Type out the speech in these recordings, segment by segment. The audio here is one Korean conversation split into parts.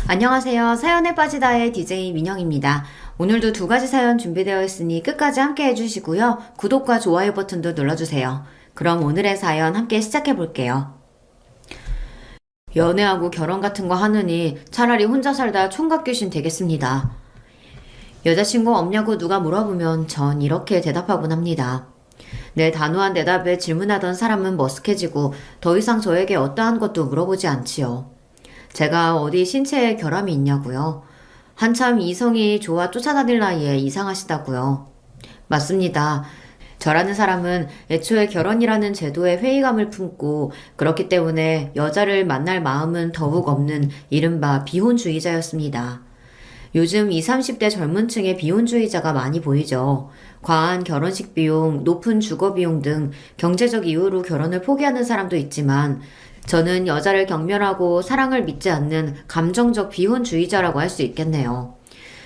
안녕하세요. 사연에 빠지다의 DJ 민영입니다. 오늘도 두 가지 사연 준비되어 있으니 끝까지 함께 해주시고요. 구독과 좋아요 버튼도 눌러주세요. 그럼 오늘의 사연 함께 시작해 볼게요. 연애하고 결혼 같은 거 하느니 차라리 혼자 살다 총각 귀신 되겠습니다. 여자친구 없냐고 누가 물어보면 전 이렇게 대답하곤 합니다. 내 단호한 대답에 질문하던 사람은 머쓱해지고 더 이상 저에게 어떠한 것도 물어보지 않지요. 제가 어디 신체에 결함이 있냐고요? 한참 이성이 좋아 쫓아다닐 나이에 이상하시다고요. 맞습니다. 저라는 사람은 애초에 결혼이라는 제도에 회의감을 품고 그렇기 때문에 여자를 만날 마음은 더욱 없는 이른바 비혼주의자였습니다. 요즘 20, 30대 젊은 층의 비혼주의자가 많이 보이죠. 과한 결혼식 비용, 높은 주거 비용 등 경제적 이유로 결혼을 포기하는 사람도 있지만 저는 여자를 경멸하고 사랑을 믿지 않는 감정적 비혼주의자라고 할 수 있겠네요.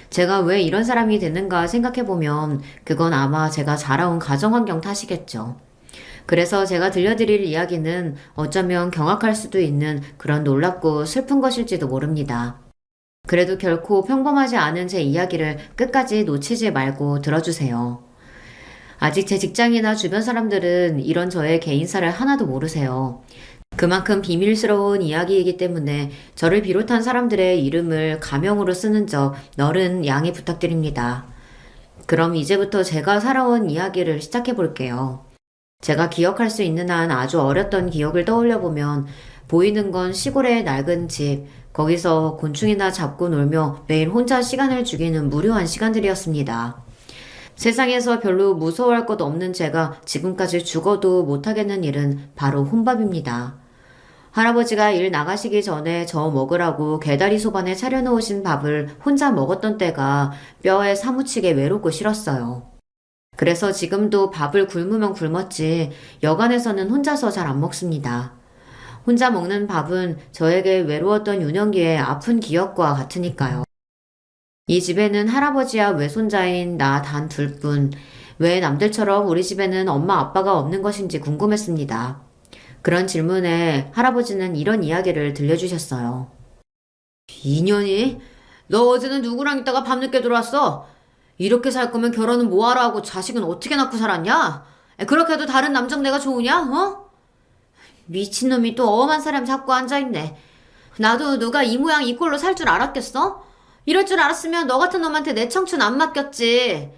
제가 왜 이런 사람이 됐는가 생각해보면 그건 아마 제가 자라온 가정환경 탓이겠죠. 그래서 제가 들려드릴 이야기는 어쩌면 경악할 수도 있는 그런 놀랍고 슬픈 것일지도 모릅니다. 그래도 결코 평범하지 않은 제 이야기를 끝까지 놓치지 말고 들어주세요. 아직 제 직장이나 주변 사람들은 이런 저의 개인사를 하나도 모르세요. 그만큼 비밀스러운 이야기이기 때문에 저를 비롯한 사람들의 이름을 가명으로 쓰는 점 너른 양해 부탁드립니다. 그럼 이제부터 제가 살아온 이야기를 시작해 볼게요. 제가 기억할 수 있는 한 아주 어렸던 기억을 떠올려 보면 보이는 건 시골의 낡은 집, 거기서 곤충이나 잡고 놀며 매일 혼자 시간을 죽이는 무료한 시간들이었습니다. 세상에서 별로 무서워할 것 없는 제가 지금까지 죽어도 못하겠는 일은 바로 혼밥입니다. 할아버지가 일 나가시기 전에 저 먹으라고 개다리 소반에 차려놓으신 밥을 혼자 먹었던 때가 뼈에 사무치게 외롭고 싫었어요. 그래서 지금도 밥을 굶으면 굶었지 여간에서는 혼자서 잘 안 먹습니다. 혼자 먹는 밥은 저에게 외로웠던 유년기의 아픈 기억과 같으니까요. 이 집에는 할아버지와 외손자인 나 단 둘뿐. 왜 남들처럼 우리 집에는 엄마 아빠가 없는 것인지 궁금했습니다. 그런 질문에 할아버지는 이런 이야기를 들려주셨어요. 인연이? 너 어제는 누구랑 있다가 밤늦게 들어왔어? 이렇게 살 거면 결혼은 뭐하러 하고 자식은 어떻게 낳고 살았냐? 그렇게 해도 다른 남정 내가 좋으냐? 어? 미친놈이 또 엄한 사람 잡고 앉아있네. 나도 누가 이 모양 이 꼴로 살 줄 알았겠어? 이럴 줄 알았으면 너 같은 놈한테 내 청춘 안 맡겼지.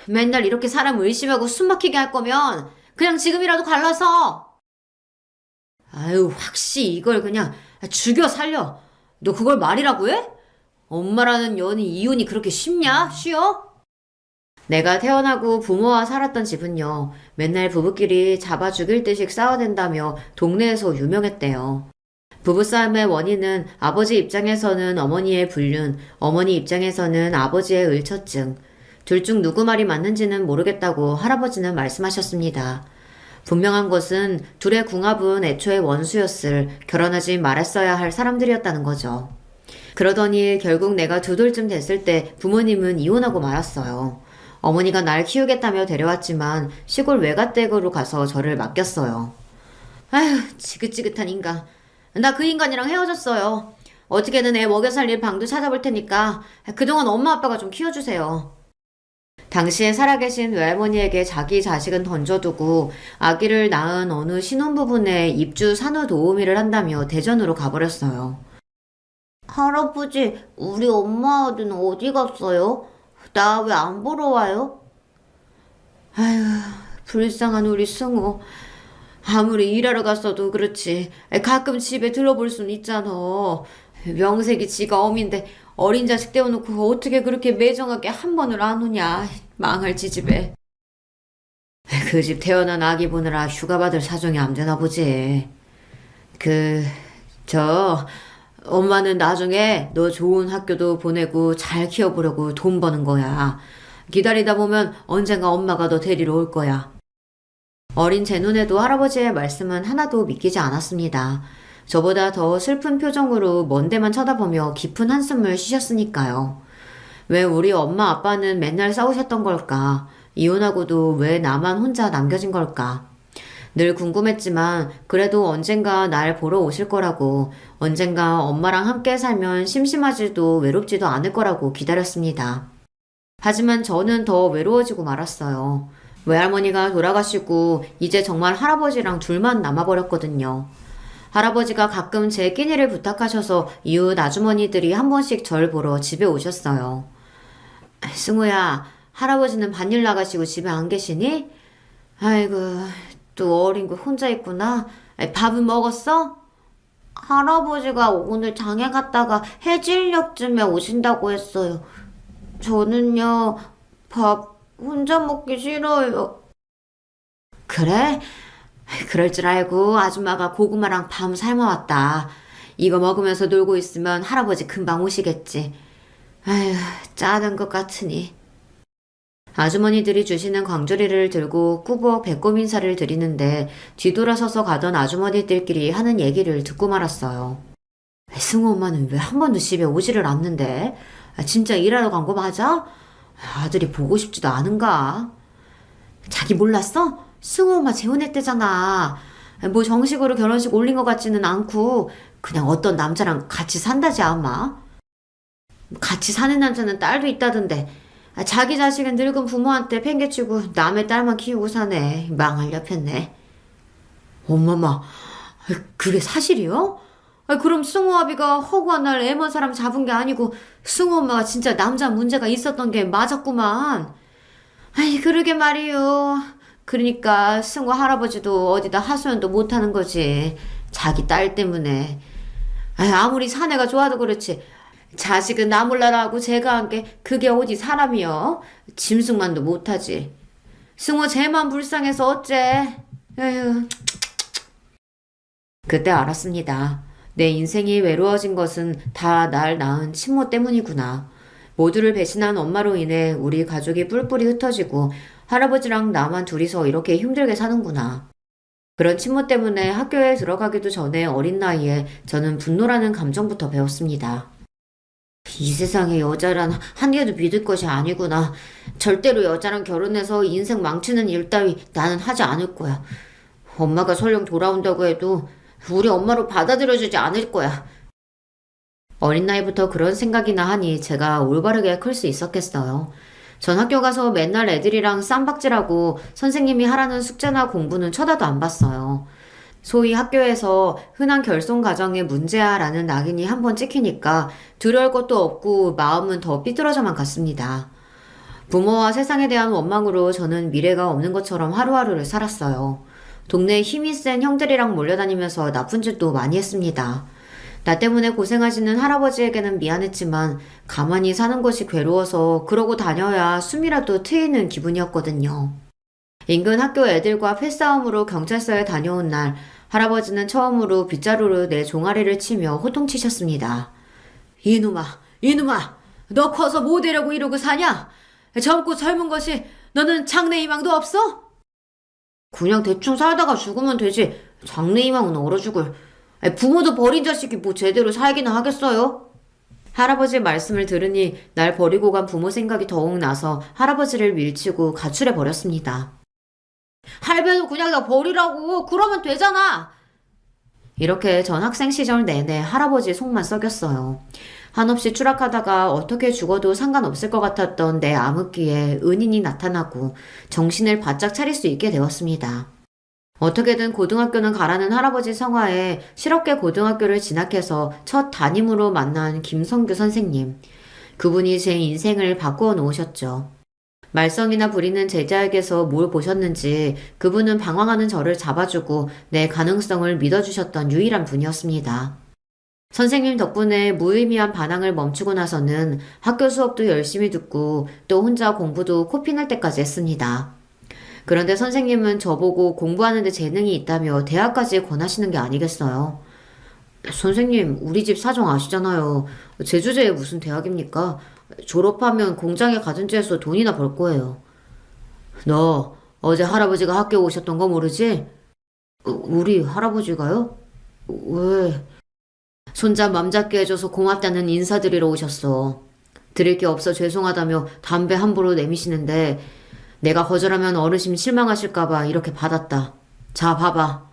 맨날 이렇게 사람 의심하고 숨 막히게 할 거면 그냥 지금이라도 갈라서. 아유, 확시 이걸 그냥 죽여 살려. 너 그걸 말이라고 해? 엄마라는 여인이 이혼이 그렇게 쉽냐? 쉬워? 내가 태어나고 부모와 살았던 집은요, 맨날 부부끼리 잡아 죽일 듯이 싸워댄다며 동네에서 유명했대요. 부부싸움의 원인은 아버지 입장에서는 어머니의 불륜, 어머니 입장에서는 아버지의 을처증. 둘 중 누구 말이 맞는지는 모르겠다고 할아버지는 말씀하셨습니다. 분명한 것은 둘의 궁합은 애초에 원수였을, 결혼하지 말았어야 할 사람들이었다는 거죠. 그러더니 결국 내가 두 돌쯤 됐을 때 부모님은 이혼하고 말았어요. 어머니가 날 키우겠다며 데려왔지만 시골 외갓댁으로 가서 저를 맡겼어요. 아휴, 지긋지긋한 인간. 나 그 인간이랑 헤어졌어요. 어떻게든 애 먹여 살릴 방도 찾아볼 테니까 그동안 엄마 아빠가 좀 키워주세요. 당시에 살아계신 외할머니에게 자기 자식은 던져두고 아기를 낳은 어느 신혼부부네 입주 산후 도우미를 한다며 대전으로 가버렸어요. 할아버지, 우리 엄마 아들은 어디 갔어요? 나 왜 안 보러 와요? 아휴, 불쌍한 우리 승우. 아무리 일하러 갔어도 그렇지. 가끔 집에 들러볼 순 있잖아. 명색이 지가 어민데 어린 자식 떼어놓고 어떻게 그렇게 매정하게 한 번을 안 오냐. 망할 지집에. 그 집 태어난 아기 보느라 휴가 받을 사정이 안 되나 보지. 엄마는 나중에 너 좋은 학교도 보내고 잘 키워보려고 돈 버는 거야. 기다리다 보면 언젠가 엄마가 너 데리러 올 거야. 어린 제 눈에도 할아버지의 말씀은 하나도 믿기지 않았습니다. 저보다 더 슬픈 표정으로 먼 데만 쳐다보며 깊은 한숨을 쉬셨으니까요. 왜 우리 엄마 아빠는 맨날 싸우셨던 걸까? 이혼하고도 왜 나만 혼자 남겨진 걸까? 늘 궁금했지만 그래도 언젠가 날 보러 오실 거라고, 언젠가 엄마랑 함께 살면 심심하지도 외롭지도 않을 거라고 기다렸습니다. 하지만 저는 더 외로워지고 말았어요. 외할머니가 돌아가시고 이제 정말 할아버지랑 둘만 남아버렸거든요. 할아버지가 가끔 제 끼니를 부탁하셔서 이웃 아주머니들이 한 번씩 절 보러 집에 오셨어요. 승우야, 할아버지는 반일 나가시고 집에 안 계시니? 아이고, 또 어린 거 혼자 있구나. 밥은 먹었어? 할아버지가 오늘 장에 갔다가 해질녘쯤에 오신다고 했어요. 저는요, 밥 혼자 먹기 싫어요. 그래? 그럴 줄 알고 아줌마가 고구마랑 밤 삶아왔다. 이거 먹으면서 놀고 있으면 할아버지 금방 오시겠지. 아휴, 짜는 것 같으니. 아주머니들이 주시는 광주리를 들고 꾸벅 배꼽 인사를 드리는데 뒤돌아서서 가던 아주머니들끼리 하는 얘기를 듣고 말았어요. 승우 엄마는 왜 한 번도 집에 오지를 않는데? 진짜 일하러 간 거 맞아? 아들이 보고 싶지도 않은가? 자기 몰랐어? 승우 엄마 재혼했대잖아. 뭐 정식으로 결혼식 올린 것 같지는 않고 그냥 어떤 남자랑 같이 산다지 아마. 같이 사는 남자는 딸도 있다던데 자기 자식은 늙은 부모한테 팽개치고 남의 딸만 키우고 사네. 망할 렵했네. 엄마마, 그게 사실이요? 그럼 승우 아비가 허구한 날 애먼 사람 잡은 게 아니고 승우 엄마가 진짜 남자 문제가 있었던 게 맞았구만. 아이, 그러게 말이요. 그러니까 승우 할아버지도 어디다 하소연도 못하는 거지. 자기 딸 때문에. 아무리 사내가 좋아도 그렇지. 자식은 나 몰라라 하고 제가 한 게 그게 어디 사람이여. 짐승만도 못하지. 승우 쟤만 불쌍해서 어째. 에휴. 그때 알았습니다. 내 인생이 외로워진 것은 다 날 낳은 친모 때문이구나. 모두를 배신한 엄마로 인해 우리 가족이 뿔뿔이 흩어지고 할아버지랑 나만 둘이서 이렇게 힘들게 사는구나. 그런 친모 때문에 학교에 들어가기도 전에 어린 나이에 저는 분노라는 감정부터 배웠습니다. 이 세상에 여자란 한 개도 믿을 것이 아니구나. 절대로 여자랑 결혼해서 인생 망치는 일 따위 나는 하지 않을 거야. 엄마가 설령 돌아온다고 해도 우리 엄마로 받아들여주지 않을 거야. 어린 나이부터 그런 생각이나 하니 제가 올바르게 클 수 있었겠어요. 전 학교 가서 맨날 애들이랑 쌈박질하고 선생님이 하라는 숙제나 공부는 쳐다도 안 봤어요. 소위 학교에서 흔한 결손 가정의 문제야라는 낙인이 한번 찍히니까 두려울 것도 없고 마음은 더 삐뚤어져만 갔습니다. 부모와 세상에 대한 원망으로 저는 미래가 없는 것처럼 하루하루를 살았어요. 동네에 힘이 센 형들이랑 몰려다니면서 나쁜 짓도 많이 했습니다. 나 때문에 고생하시는 할아버지에게는 미안했지만 가만히 사는 것이 괴로워서 그러고 다녀야 숨이라도 트이는 기분이었거든요. 인근 학교 애들과 패싸움으로 경찰서에 다녀온 날 할아버지는 처음으로 빗자루로 내 종아리를 치며 호통치셨습니다. 이놈아, 너 커서 뭐 되려고 이러고 사냐? 젊고 젊은 것이 너는 장래 희망도 없어? 그냥 대충 살다가 죽으면 되지. 장래 희망은 얼어 죽을. 부모도 버린 자식이 뭐 제대로 살기나 하겠어요? 할아버지의 말씀을 들으니 날 버리고 간 부모 생각이 더욱 나서 할아버지를 밀치고 가출해 버렸습니다. 할배도 그냥 나 버리라고. 그러면 되잖아. 이렇게 전 학생 시절 내내 할아버지 속만 썩였어요. 한없이 추락하다가 어떻게 죽어도 상관없을 것 같았던 내 암흑기에 은인이 나타나고 정신을 바짝 차릴 수 있게 되었습니다. 어떻게든 고등학교는 가라는 할아버지 성화에 실업계 고등학교를 진학해서 첫 담임으로 만난 김성규 선생님. 그분이 제 인생을 바꾸어 놓으셨죠. 말썽이나 부리는 제자에게서 뭘 보셨는지 그분은 방황하는 저를 잡아주고 내 가능성을 믿어주셨던 유일한 분이었습니다. 선생님 덕분에 무의미한 반항을 멈추고 나서는 학교 수업도 열심히 듣고 또 혼자 공부도 코피날 때까지 했습니다. 그런데 선생님은 저보고 공부하는 데 재능이 있다며 대학까지 권하시는 게 아니겠어요? 선생님, 우리 집 사정 아시잖아요. 제주제에 무슨 대학입니까? 졸업하면 공장에 가든지 해서 돈이나 벌 거예요. 너 어제 할아버지가 학교 오셨던 거 모르지? 우리 할아버지가요? 왜? 손자 맘 잡게 해줘서 고맙다는 인사드리러 오셨어. 드릴 게 없어 죄송하다며 담배 함부로 내미시는데 내가 거절하면 어르신 실망하실까봐 이렇게 받았다. 자, 봐봐.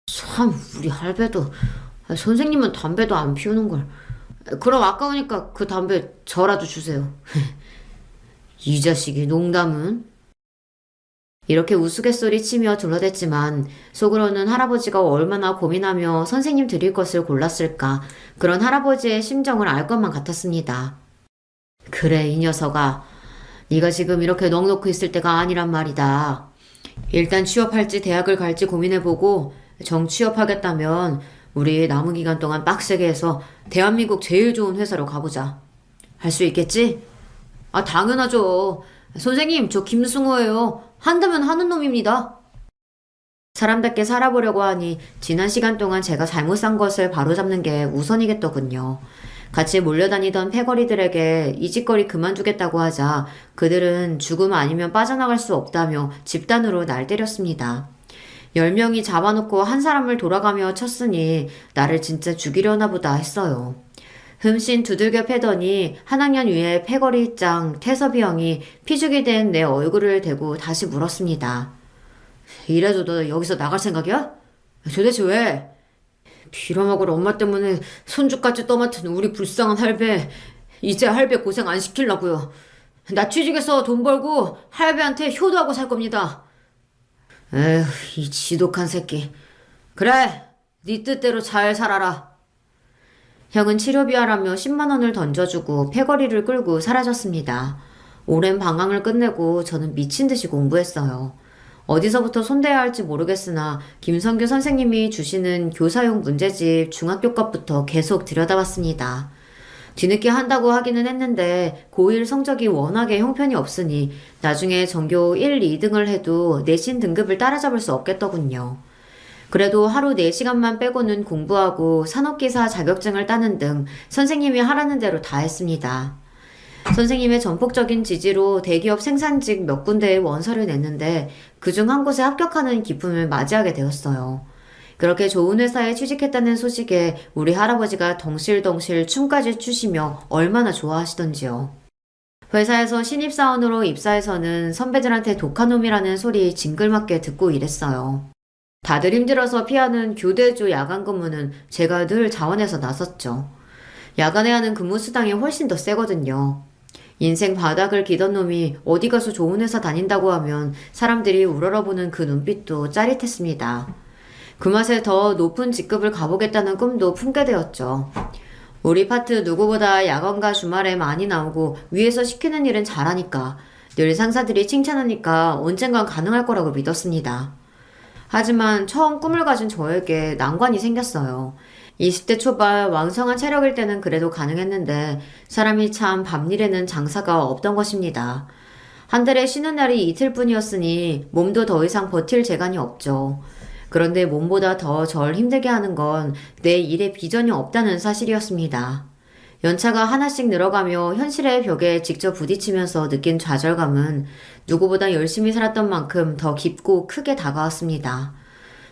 참, 우리 할배도, 선생님은 담배도 안 피우는걸. 그럼 아까우니까 그 담배 저라도 주세요. 이 자식이 농담은? 이렇게 우스갯소리치며 둘러댔지만 속으로는 할아버지가 얼마나 고민하며 선생님 드릴 것을 골랐을까 그런 할아버지의 심정을 알 것만 같았습니다. 그래 이 녀석아 네가 지금 이렇게 넋놓고 있을 때가 아니란 말이다. 일단 취업할지 대학을 갈지 고민해보고 정 취업하겠다면 우리 남은 기간 동안 빡세게 해서 대한민국 제일 좋은 회사로 가보자. 할 수 있겠지? 아 당연하죠. 선생님 저 김승호예요. 한다면 하는 놈입니다. 사람답게 살아보려고 하니 지난 시간 동안 제가 잘못 산 것을 바로잡는 게 우선이겠더군요. 같이 몰려다니던 패거리들에게 이 짓거리 그만두겠다고 하자 그들은 죽음 아니면 빠져나갈 수 없다며 집단으로 날 때렸습니다. 10명이 잡아놓고 한 사람을 돌아가며 쳤으니 나를 진짜 죽이려나 보다 했어요. 흠씬 두들겨 패더니 한 학년 위에 패거리 짱 태섭이 형이 피죽이 된 내 얼굴을 대고 다시 물었습니다. 이래도 너 여기서 나갈 생각이야? 도대체 왜? 빌어먹을 엄마 때문에 손주까지 떠맡은 우리 불쌍한 할배. 이제 할배 고생 안 시키려고요. 나 취직해서 돈 벌고 할배한테 효도하고 살 겁니다. 에휴, 이 지독한 새끼. 그래, 네 뜻대로 잘 살아라. 형은 치료비하라며 10만 원을 던져주고 패거리를 끌고 사라졌습니다. 오랜 방황을 끝내고 저는 미친 듯이 공부했어요. 어디서부터 손대야 할지 모르겠으나 김성규 선생님이 주시는 교사용 문제집 중학교 것부터 계속 들여다봤습니다. 뒤늦게 한다고 하기는 했는데 고1 성적이 워낙에 형편이 없으니 나중에 전교 1, 2등을 해도 내신 등급을 따라잡을 수 없겠더군요. 그래도 하루 4시간만 빼고는 공부하고 산업기사 자격증을 따는 등 선생님이 하라는 대로 다 했습니다. 선생님의 전폭적인 지지로 대기업 생산직 몇 군데에 원서를 냈는데 그중 한 곳에 합격하는 기쁨을 맞이하게 되었어요. 그렇게 좋은 회사에 취직했다는 소식에 우리 할아버지가 덩실덩실 춤까지 추시며 얼마나 좋아하시던지요. 회사에서 신입사원으로 입사해서는 선배들한테 독한 놈이라는 소리 징글맞게 듣고 일했어요. 다들 힘들어서 피하는 교대조 야간 근무는 제가 늘 자원해서 나섰죠. 야간에 하는 근무 수당이 훨씬 더 세거든요. 인생 바닥을 기던 놈이 어디 가서 좋은 회사 다닌다고 하면 사람들이 우러러보는 그 눈빛도 짜릿했습니다. 그 맛에 더 높은 직급을 가보겠다는 꿈도 품게 되었죠. 우리 파트 누구보다 야간과 주말에 많이 나오고 위에서 시키는 일은 잘하니까 늘 상사들이 칭찬하니까 언젠간 가능할 거라고 믿었습니다. 하지만 처음 꿈을 가진 저에게 난관이 생겼어요. 20대 초반 왕성한 체력일 때는 그래도 가능했는데 사람이 참 밤일에는 장사가 없던 것입니다. 한 달에 쉬는 날이 이틀뿐이었으니 몸도 더 이상 버틸 재간이 없죠. 그런데 몸보다 더 절 힘들게 하는 건 내 일에 비전이 없다는 사실이었습니다. 연차가 하나씩 늘어가며 현실의 벽에 직접 부딪히면서 느낀 좌절감은 누구보다 열심히 살았던 만큼 더 깊고 크게 다가왔습니다.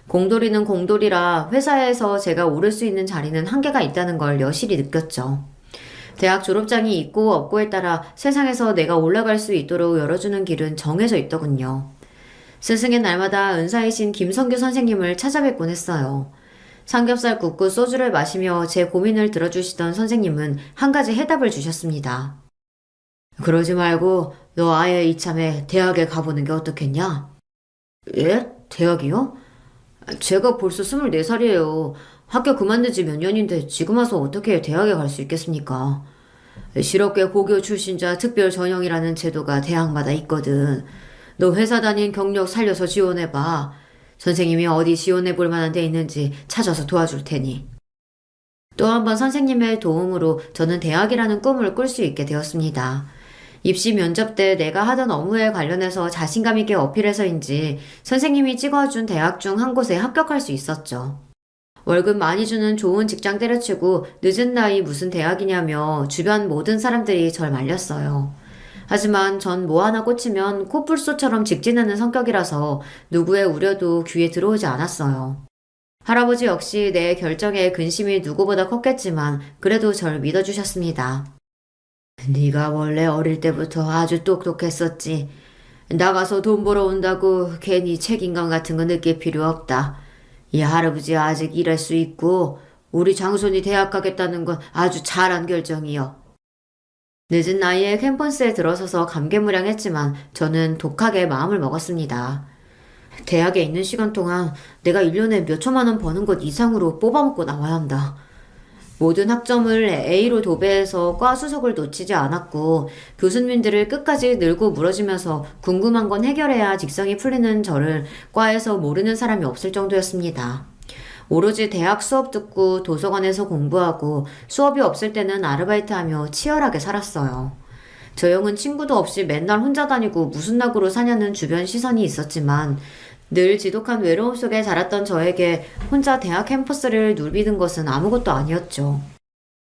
공돌이는 공돌이라 회사에서 제가 오를 수 있는 자리는 한계가 있다는 걸 여실히 느꼈죠. 대학 졸업장이 있고 없고에 따라 세상에서 내가 올라갈 수 있도록 열어주는 길은 정해져 있더군요. 스승의 날마다 은사이신 김성규 선생님을 찾아뵙곤 했어요. 삼겹살 굽고 소주를 마시며 제 고민을 들어주시던 선생님은 한 가지 해답을 주셨습니다. 그러지 말고 너 아예 이참에 대학에 가보는 게 어떻겠냐? 예? 대학이요? 제가 벌써 24살이에요. 학교 그만둔 지 몇 년인데 지금 와서 어떻게 대학에 갈 수 있겠습니까? 실업계 고교 출신자 특별 전형이라는 제도가 대학마다 있거든. 너 회사 다닌 경력 살려서 지원해봐. 선생님이 어디 지원해볼 만한 데 있는지 찾아서 도와줄 테니. 또 한 번 선생님의 도움으로 저는 대학이라는 꿈을 꿀 수 있게 되었습니다. 입시 면접 때 내가 하던 업무에 관련해서 자신감 있게 어필해서인지 선생님이 찍어준 대학 중 한 곳에 합격할 수 있었죠. 월급 많이 주는 좋은 직장 때려치고 늦은 나이 무슨 대학이냐며 주변 모든 사람들이 절 말렸어요. 하지만 전 뭐 하나 꽂히면 코뿔소처럼 직진하는 성격이라서 누구의 우려도 귀에 들어오지 않았어요. 할아버지 역시 내 결정에 근심이 누구보다 컸겠지만 그래도 절 믿어주셨습니다. 네가 원래 어릴 때부터 아주 똑똑했었지. 나가서 돈 벌어온다고 괜히 책임감 같은 거 느낄 필요 없다. 이 할아버지 아직 일할 수 있고 우리 장손이 대학 가겠다는 건 아주 잘한 결정이요. 늦은 나이에 캠퍼스에 들어서서 감개무량했지만 저는 독하게 마음을 먹었습니다. 대학에 있는 시간 동안 내가 1년에 몇 천만 원 버는 것 이상으로 뽑아먹고 나와야 한다. 모든 학점을 A로 도배해서 과 수석을 놓치지 않았고 교수님들을 끝까지 늘고 물어주면서 궁금한 건 해결해야 직성이 풀리는 저를 과에서 모르는 사람이 없을 정도였습니다. 오로지 대학 수업 듣고 도서관에서 공부하고 수업이 없을 때는 아르바이트하며 치열하게 살았어요. 저 형은 친구도 없이 맨날 혼자 다니고 무슨 낙으로 사냐는 주변 시선이 있었지만 늘 지독한 외로움 속에 자랐던 저에게 혼자 대학 캠퍼스를 누비는 것은 아무것도 아니었죠.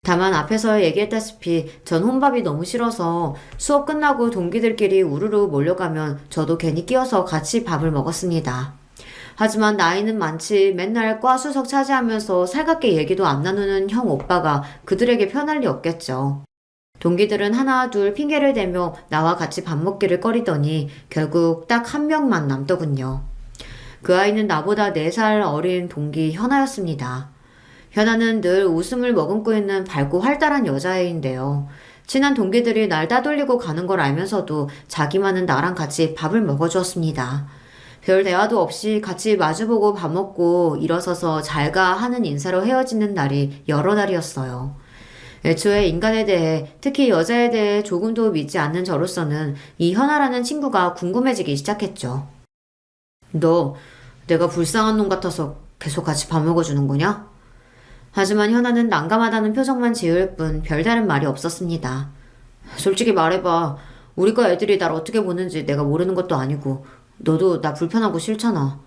다만 앞에서 얘기했다시피 전 혼밥이 너무 싫어서 수업 끝나고 동기들끼리 우르르 몰려가면 저도 괜히 끼어서 같이 밥을 먹었습니다. 하지만 나이는 많지 맨날 과 수석 차지하면서 살갑게 얘기도 안 나누는 형 오빠가 그들에게 편할 리 없겠죠. 동기들은 하나 둘 핑계를 대며 나와 같이 밥 먹기를 꺼리더니 결국 딱 한 명만 남더군요. 그 아이는 나보다 4살 어린 동기 현아였습니다. 현아는 늘 웃음을 머금고 있는 밝고 활달한 여자애인데요. 친한 동기들이 날 따돌리고 가는 걸 알면서도 자기만은 나랑 같이 밥을 먹어주었습니다. 별 대화도 없이 같이 마주보고 밥 먹고 일어서서 잘가 하는 인사로 헤어지는 날이 여러 날이었어요. 애초에 인간에 대해, 특히 여자에 대해 조금도 믿지 않는 저로서는 이 현아라는 친구가 궁금해지기 시작했죠. 너 내가 불쌍한 놈 같아서 계속 같이 밥 먹어주는 거냐? 하지만 현아는 난감하다는 표정만 지을 뿐 별다른 말이 없었습니다. 솔직히 말해봐. 우리과 애들이 날 어떻게 보는지 내가 모르는 것도 아니고 너도 나 불편하고 싫잖아.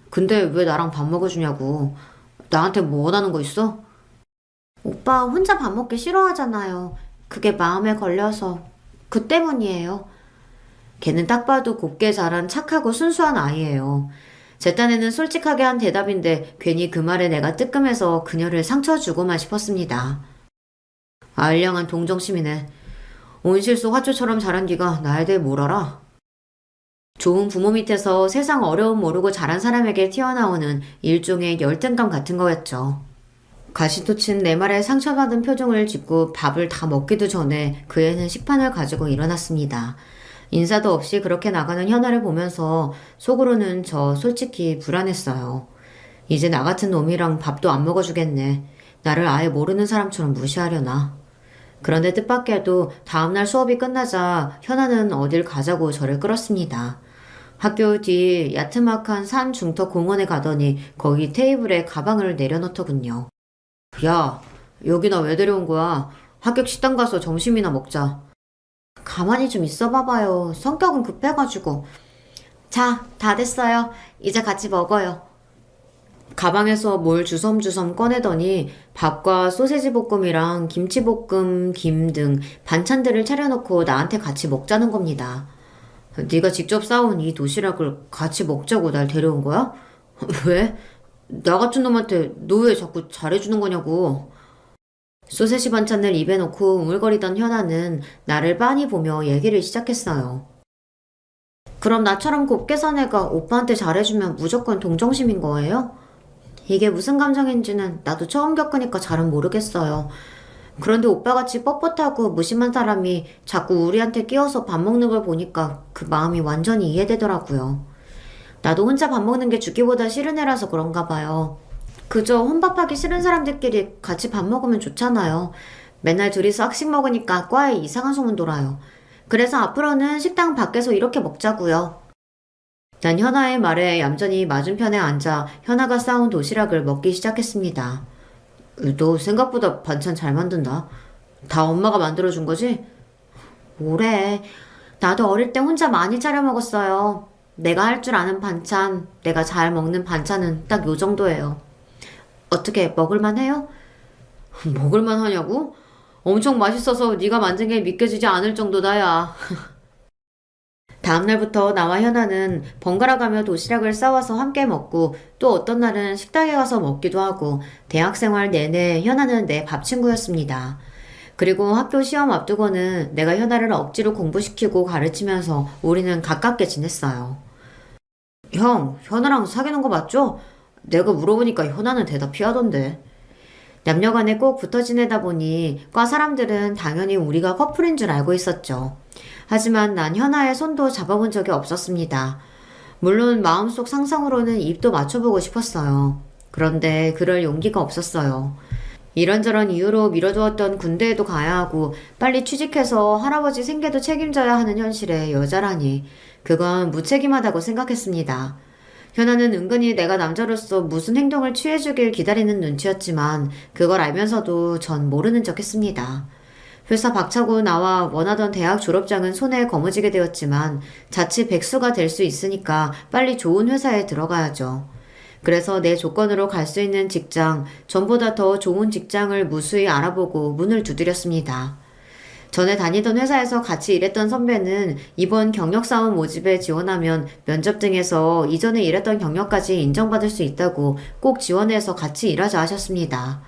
근데 왜 나랑 밥 먹어주냐고. 나한테 뭐 원하는 거 있어? 오빠 혼자 밥 먹기 싫어하잖아요. 그게 마음에 걸려서. 그 때문이에요. 걔는 딱 봐도 곱게 자란 착하고 순수한 아이예요. 제 딴에는 솔직하게 한 대답인데 괜히 그 말에 내가 뜨끔해서 그녀를 상처 주고만 싶었습니다. 알량한 동정심이네. 온실속 화초처럼 자란 네가 나에 대해 뭘 알아? 좋은 부모 밑에서 세상 어려움 모르고 자란 사람에게 튀어나오는 일종의 열등감 같은 거였죠. 가시도 친 내 말에 상처받은 표정을 짓고 밥을 다 먹기도 전에 그 애는 식판을 가지고 일어났습니다. 인사도 없이 그렇게 나가는 현아를 보면서 속으로는 저 솔직히 불안했어요. 이제 나 같은 놈이랑 밥도 안 먹어주겠네. 나를 아예 모르는 사람처럼 무시하려나. 그런데 뜻밖에도 다음날 수업이 끝나자 현아는 어딜 가자고 저를 끌었습니다. 학교 뒤 야트막한 산 중턱 공원에 가더니 거기 테이블에 가방을 내려놓더군요. 야, 여기나 왜 데려온 거야? 합격 식당 가서 점심이나 먹자. 가만히 좀 있어 봐봐요. 성격은 급해가지고. 자, 다 됐어요. 이제 같이 먹어요. 가방에서 뭘 주섬주섬 꺼내더니 밥과 소세지 볶음이랑 김치볶음, 김 등 반찬들을 차려놓고 나한테 같이 먹자는 겁니다. 네가 직접 싸온 이 도시락을 같이 먹자고 날 데려온 거야? 왜? 나 같은 놈한테 너 왜 자꾸 잘해주는 거냐고. 소세지 반찬을 입에 넣고 우물거리던 현아는 나를 빤히 보며 얘기를 시작했어요. 그럼 나처럼 곱게 산 애가 오빠한테 잘해주면 무조건 동정심인 거예요? 이게 무슨 감정인지는 나도 처음 겪으니까 잘은 모르겠어요. 그런데 오빠같이 뻣뻣하고 무심한 사람이 자꾸 우리한테 끼어서 밥 먹는 걸 보니까 그 마음이 완전히 이해되더라고요. 나도 혼자 밥 먹는 게 죽기보다 싫은 애라서 그런가 봐요. 그저 혼밥하기 싫은 사람들끼리 같이 밥 먹으면 좋잖아요. 맨날 둘이서 학식 먹으니까 과에 이상한 소문 돌아요. 그래서 앞으로는 식당 밖에서 이렇게 먹자고요. 난 현아의 말에 얌전히 맞은편에 앉아 현아가 싸온 도시락을 먹기 시작했습니다. 너 생각보다 반찬 잘 만든다. 다 엄마가 만들어준 거지? 뭐래. 나도 어릴 때 혼자 많이 차려 먹었어요. 내가 할 줄 아는 반찬, 내가 잘 먹는 반찬은 딱 요 정도예요. 어떻게 먹을만 해요? 먹을만 하냐고? 엄청 맛있어서 네가 만든 게 믿겨지지 않을 정도다, 야. 다음날부터 나와 현아는 번갈아 가며 도시락을 싸와서 함께 먹고 또 어떤 날은 식당에 가서 먹기도 하고 대학생활 내내 현아는 내 밥 친구였습니다. 그리고 학교 시험 앞두고는 내가 현아를 억지로 공부시키고 가르치면서 우리는 가깝게 지냈어요. 형, 현아랑 사귀는 거 맞죠? 내가 물어보니까 현아는 대답 피하던데. 남녀간에 꼭 붙어 지내다 보니 과 사람들은 당연히 우리가 커플인 줄 알고 있었죠. 하지만 난 현아의 손도 잡아본 적이 없었습니다. 물론 마음속 상상으로는 입도 맞춰보고 싶었어요. 그런데 그럴 용기가 없었어요. 이런저런 이유로 미뤄두었던 군대에도 가야 하고 빨리 취직해서 할아버지 생계도 책임져야 하는 현실에 여자라니 그건 무책임하다고 생각했습니다. 현아는 은근히 내가 남자로서 무슨 행동을 취해주길 기다리는 눈치였지만 그걸 알면서도 전 모르는 척 했습니다. 회사 박차고 나와 원하던 대학 졸업장은 손에 거머쥐게 되었지만 자칫 백수가 될 수 있으니까 빨리 좋은 회사에 들어가야죠. 그래서 내 조건으로 갈 수 있는 직장, 전보다 더 좋은 직장을 무수히 알아보고 문을 두드렸습니다. 전에 다니던 회사에서 같이 일했던 선배는 이번 경력사원 모집에 지원하면 면접 등에서 이전에 일했던 경력까지 인정받을 수 있다고 꼭 지원해서 같이 일하자 하셨습니다.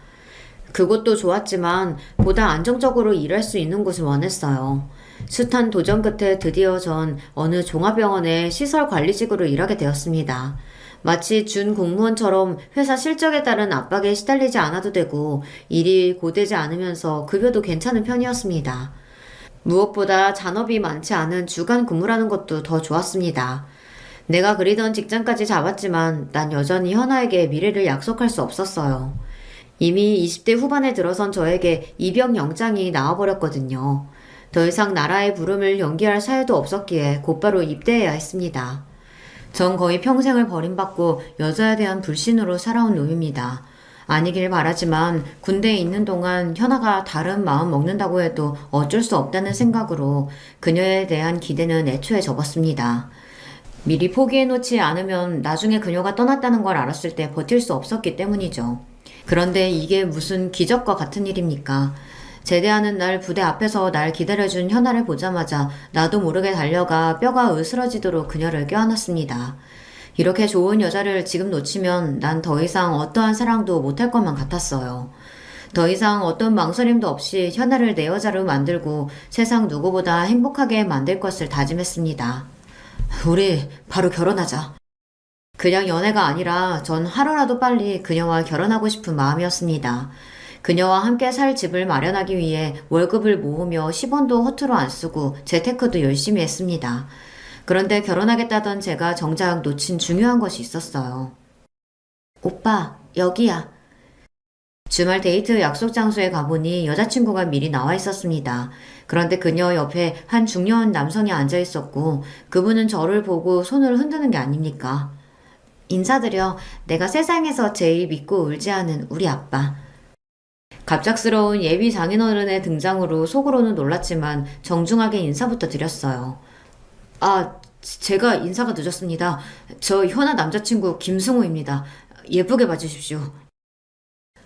그것도 좋았지만 보다 안정적으로 일할 수 있는 곳을 원했어요. 숱한 도전 끝에 드디어 전 어느 종합병원의 시설관리직으로 일하게 되었습니다. 마치 준 공무원처럼 회사 실적에 따른 압박에 시달리지 않아도 되고 일이 고되지 않으면서 급여도 괜찮은 편이었습니다. 무엇보다 잔업이 많지 않은 주간 근무라는 것도 더 좋았습니다. 내가 그리던 직장까지 잡았지만 난 여전히 현아에게 미래를 약속할 수 없었어요. 이미 20대 후반에 들어선 저에게 입영 영장이 나와버렸거든요. 더 이상 나라의 부름을 연기할 사유도 없었기에 곧바로 입대해야 했습니다. 전 거의 평생을 버림받고 여자에 대한 불신으로 살아온 놈입니다. 아니길 바라지만 군대에 있는 동안 현아가 다른 마음 먹는다고 해도 어쩔 수 없다는 생각으로 그녀에 대한 기대는 애초에 접었습니다. 미리 포기해놓지 않으면 나중에 그녀가 떠났다는 걸 알았을 때 버틸 수 없었기 때문이죠. 그런데 이게 무슨 기적과 같은 일입니까? 제대하는 날 부대 앞에서 날 기다려준 현아를 보자마자 나도 모르게 달려가 뼈가 으스러지도록 그녀를 껴안았습니다. 이렇게 좋은 여자를 지금 놓치면 난 더 이상 어떠한 사랑도 못할 것만 같았어요. 더 이상 어떤 망설임도 없이 현아를 내 여자로 만들고 세상 누구보다 행복하게 만들 것을 다짐했습니다. 우리 바로 결혼하자. 그냥 연애가 아니라 전 하루라도 빨리 그녀와 결혼하고 싶은 마음이었습니다. 그녀와 함께 살 집을 마련하기 위해 월급을 모으며 10원도 허투루 안 쓰고 재테크도 열심히 했습니다. 그런데 결혼하겠다던 제가 정작 놓친 중요한 것이 있었어요. 오빠, 여기야. 주말 데이트 약속 장소에 가보니 여자친구가 미리 나와 있었습니다. 그런데 그녀 옆에 한 중년 남성이 앉아 있었고 그분은 저를 보고 손을 흔드는 게 아닙니까? 인사드려. 내가 세상에서 제일 믿고 울지 않은 우리 아빠. 갑작스러운 예비 장인어른의 등장으로 속으로는 놀랐지만 정중하게 인사부터 드렸어요. 제가 인사가 늦었습니다. 저 현아 남자친구 김승호입니다. 예쁘게 봐주십시오.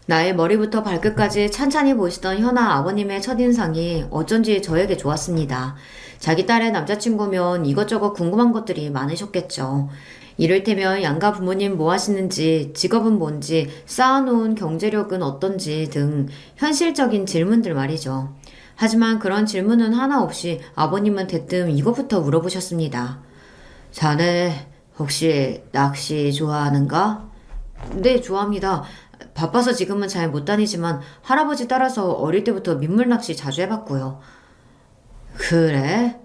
나의 머리부터 발끝까지 찬찬히 보시던 현아 아버님의 첫인상이 어쩐지 저에게 좋았습니다. 자기 딸의 남자친구면 이것저것 궁금한 것들이 많으셨겠죠. 이를테면 양가 부모님 뭐 하시는지, 직업은 뭔지, 쌓아놓은 경제력은 어떤지 등 현실적인 질문들 말이죠. 하지만 그런 질문은 하나 없이 아버님은 대뜸 이것부터 물어보셨습니다. 자네 혹시 낚시 좋아하는가? 네, 좋아합니다. 바빠서 지금은 잘 못 다니지만 할아버지 따라서 어릴 때부터 민물 낚시 자주 해봤고요. 그래?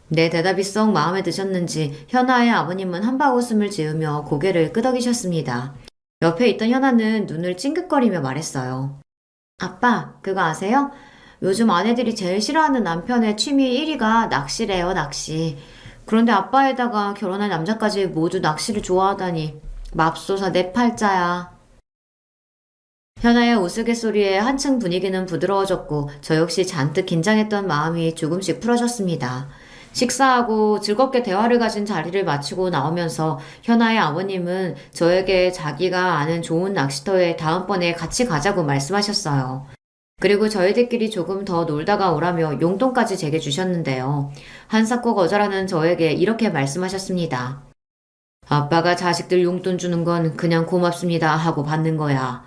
내 대답이 썩 마음에 드셨는지 현아의 아버님은 한바웃음을 지으며 고개를 끄덕이셨습니다. 옆에 있던 현아는 눈을 찡긋거리며 말했어요. 아빠, 그거 아세요? 요즘 아내들이 제일 싫어하는 남편의 취미 1위가 낚시래요, 낚시. 그런데 아빠에다가 결혼할 남자까지 모두 낚시를 좋아하다니 맙소사 내 팔자야. 현아의 우스갯소리에 한층 분위기는 부드러워졌고 저 역시 잔뜩 긴장했던 마음이 조금씩 풀어졌습니다. 식사하고 즐겁게 대화를 가진 자리를 마치고 나오면서 현아의 아버님은 저에게 자기가 아는 좋은 낚시터에 다음번에 같이 가자고 말씀하셨어요. 그리고 저희들끼리 조금 더 놀다가 오라며 용돈까지 제게 주셨는데요. 한사코 거절하는 저에게 이렇게 말씀하셨습니다. 아빠가 자식들 용돈 주는 건 그냥 고맙습니다 하고 받는 거야.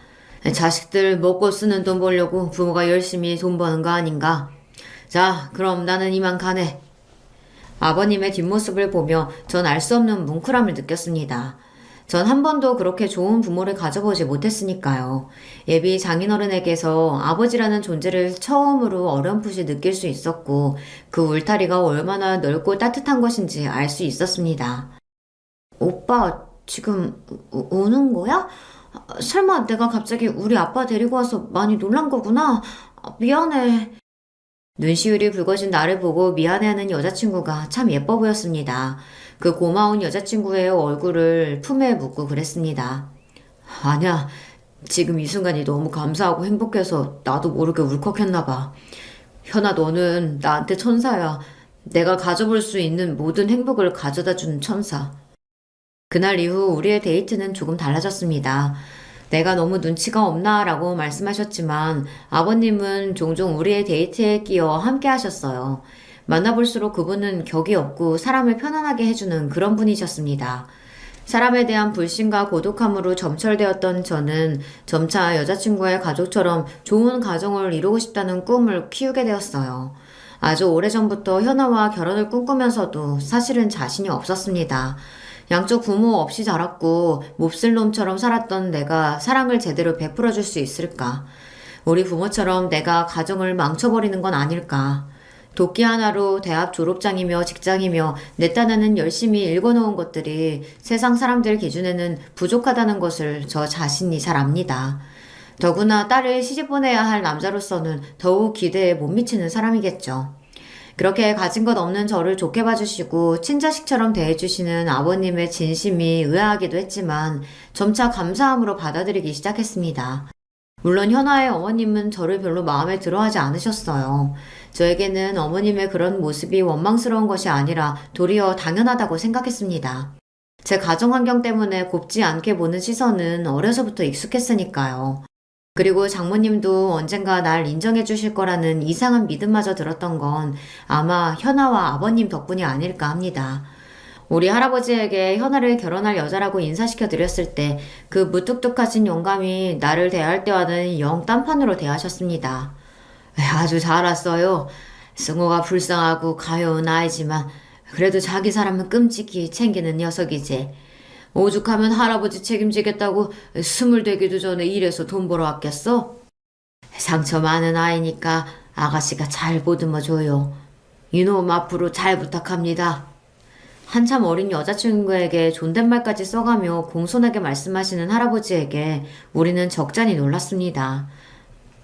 자식들 먹고 쓰는 돈 벌려고 부모가 열심히 돈 버는 거 아닌가? 자, 그럼 나는 이만 가네. 아버님의 뒷모습을 보며 전 알 수 없는 뭉클함을 느꼈습니다. 전 한 번도 그렇게 좋은 부모를 가져보지 못했으니까요. 예비 장인어른에게서 아버지라는 존재를 처음으로 어렴풋이 느낄 수 있었고 그 울타리가 얼마나 넓고 따뜻한 것인지 알 수 있었습니다. 오빠 지금 우는 거야? 설마 내가 갑자기 우리 아빠 데리고 와서 많이 놀란 거구나. 미안해. 눈시울이 붉어진 나를 보고 미안해하는 여자친구가 참 예뻐 보였습니다. 그 고마운 여자친구의 얼굴을 품에 묻고 그랬습니다. 아니야, 지금 이 순간이 너무 감사하고 행복해서 나도 모르게 울컥했나 봐. 현아, 너는 나한테 천사야. 내가 가져볼 수 있는 모든 행복을 가져다 주는 천사. 그날 이후 우리의 데이트는 조금 달라졌습니다. 내가 너무 눈치가 없나 라고 말씀하셨지만 아버님은 종종 우리의 데이트에 끼어 함께 하셨어요. 만나볼수록 그분은 격이 없고 사람을 편안하게 해주는 그런 분이셨습니다. 사람에 대한 불신과 고독함으로 점철되었던 저는 점차 여자친구의 가족처럼 좋은 가정을 이루고 싶다는 꿈을 키우게 되었어요. 아주 오래전부터 현아와 결혼을 꿈꾸면서도 사실은 자신이 없었습니다. 양쪽 부모 없이 자랐고 몹쓸 놈처럼 살았던 내가 사랑을 제대로 베풀어 줄 수 있을까? 우리 부모처럼 내가 가정을 망쳐버리는 건 아닐까? 도끼 하나로 대학 졸업장이며 직장이며 내 딴에는 열심히 읽어놓은 것들이 세상 사람들 기준에는 부족하다는 것을 저 자신이 잘 압니다. 더구나 딸을 시집 보내야 할 남자로서는 더욱 기대에 못 미치는 사람이겠죠. 그렇게 가진 것 없는 저를 좋게 봐주시고 친자식처럼 대해주시는 아버님의 진심이 의아하기도 했지만 점차 감사함으로 받아들이기 시작했습니다. 물론 현아의 어머님은 저를 별로 마음에 들어하지 않으셨어요. 저에게는 어머님의 그런 모습이 원망스러운 것이 아니라 도리어 당연하다고 생각했습니다. 제 가정 환경 때문에 곱지 않게 보는 시선은 어려서부터 익숙했으니까요. 그리고 장모님도 언젠가 날 인정해 주실 거라는 이상한 믿음마저 들었던 건 아마 현아와 아버님 덕분이 아닐까 합니다. 우리 할아버지에게 현아를 결혼할 여자라고 인사시켜 드렸을 때 그 무뚝뚝하신 영감이 나를 대할 때와는 영 딴판으로 대하셨습니다. 아주 잘 왔어요. 승호가 불쌍하고 가여운 아이지만 그래도 자기 사람은 끔찍히 챙기는 녀석이지. 오죽하면 할아버지 책임지겠다고 20되기도 전에 일해서 돈 벌어 왔겠어? 상처 많은 아이니까 아가씨가 잘 보듬어 줘요. 이놈 앞으로 잘 부탁합니다. 한참 어린 여자친구에게 존댓말까지 써가며 공손하게 말씀하시는 할아버지에게 우리는 적잖이 놀랐습니다.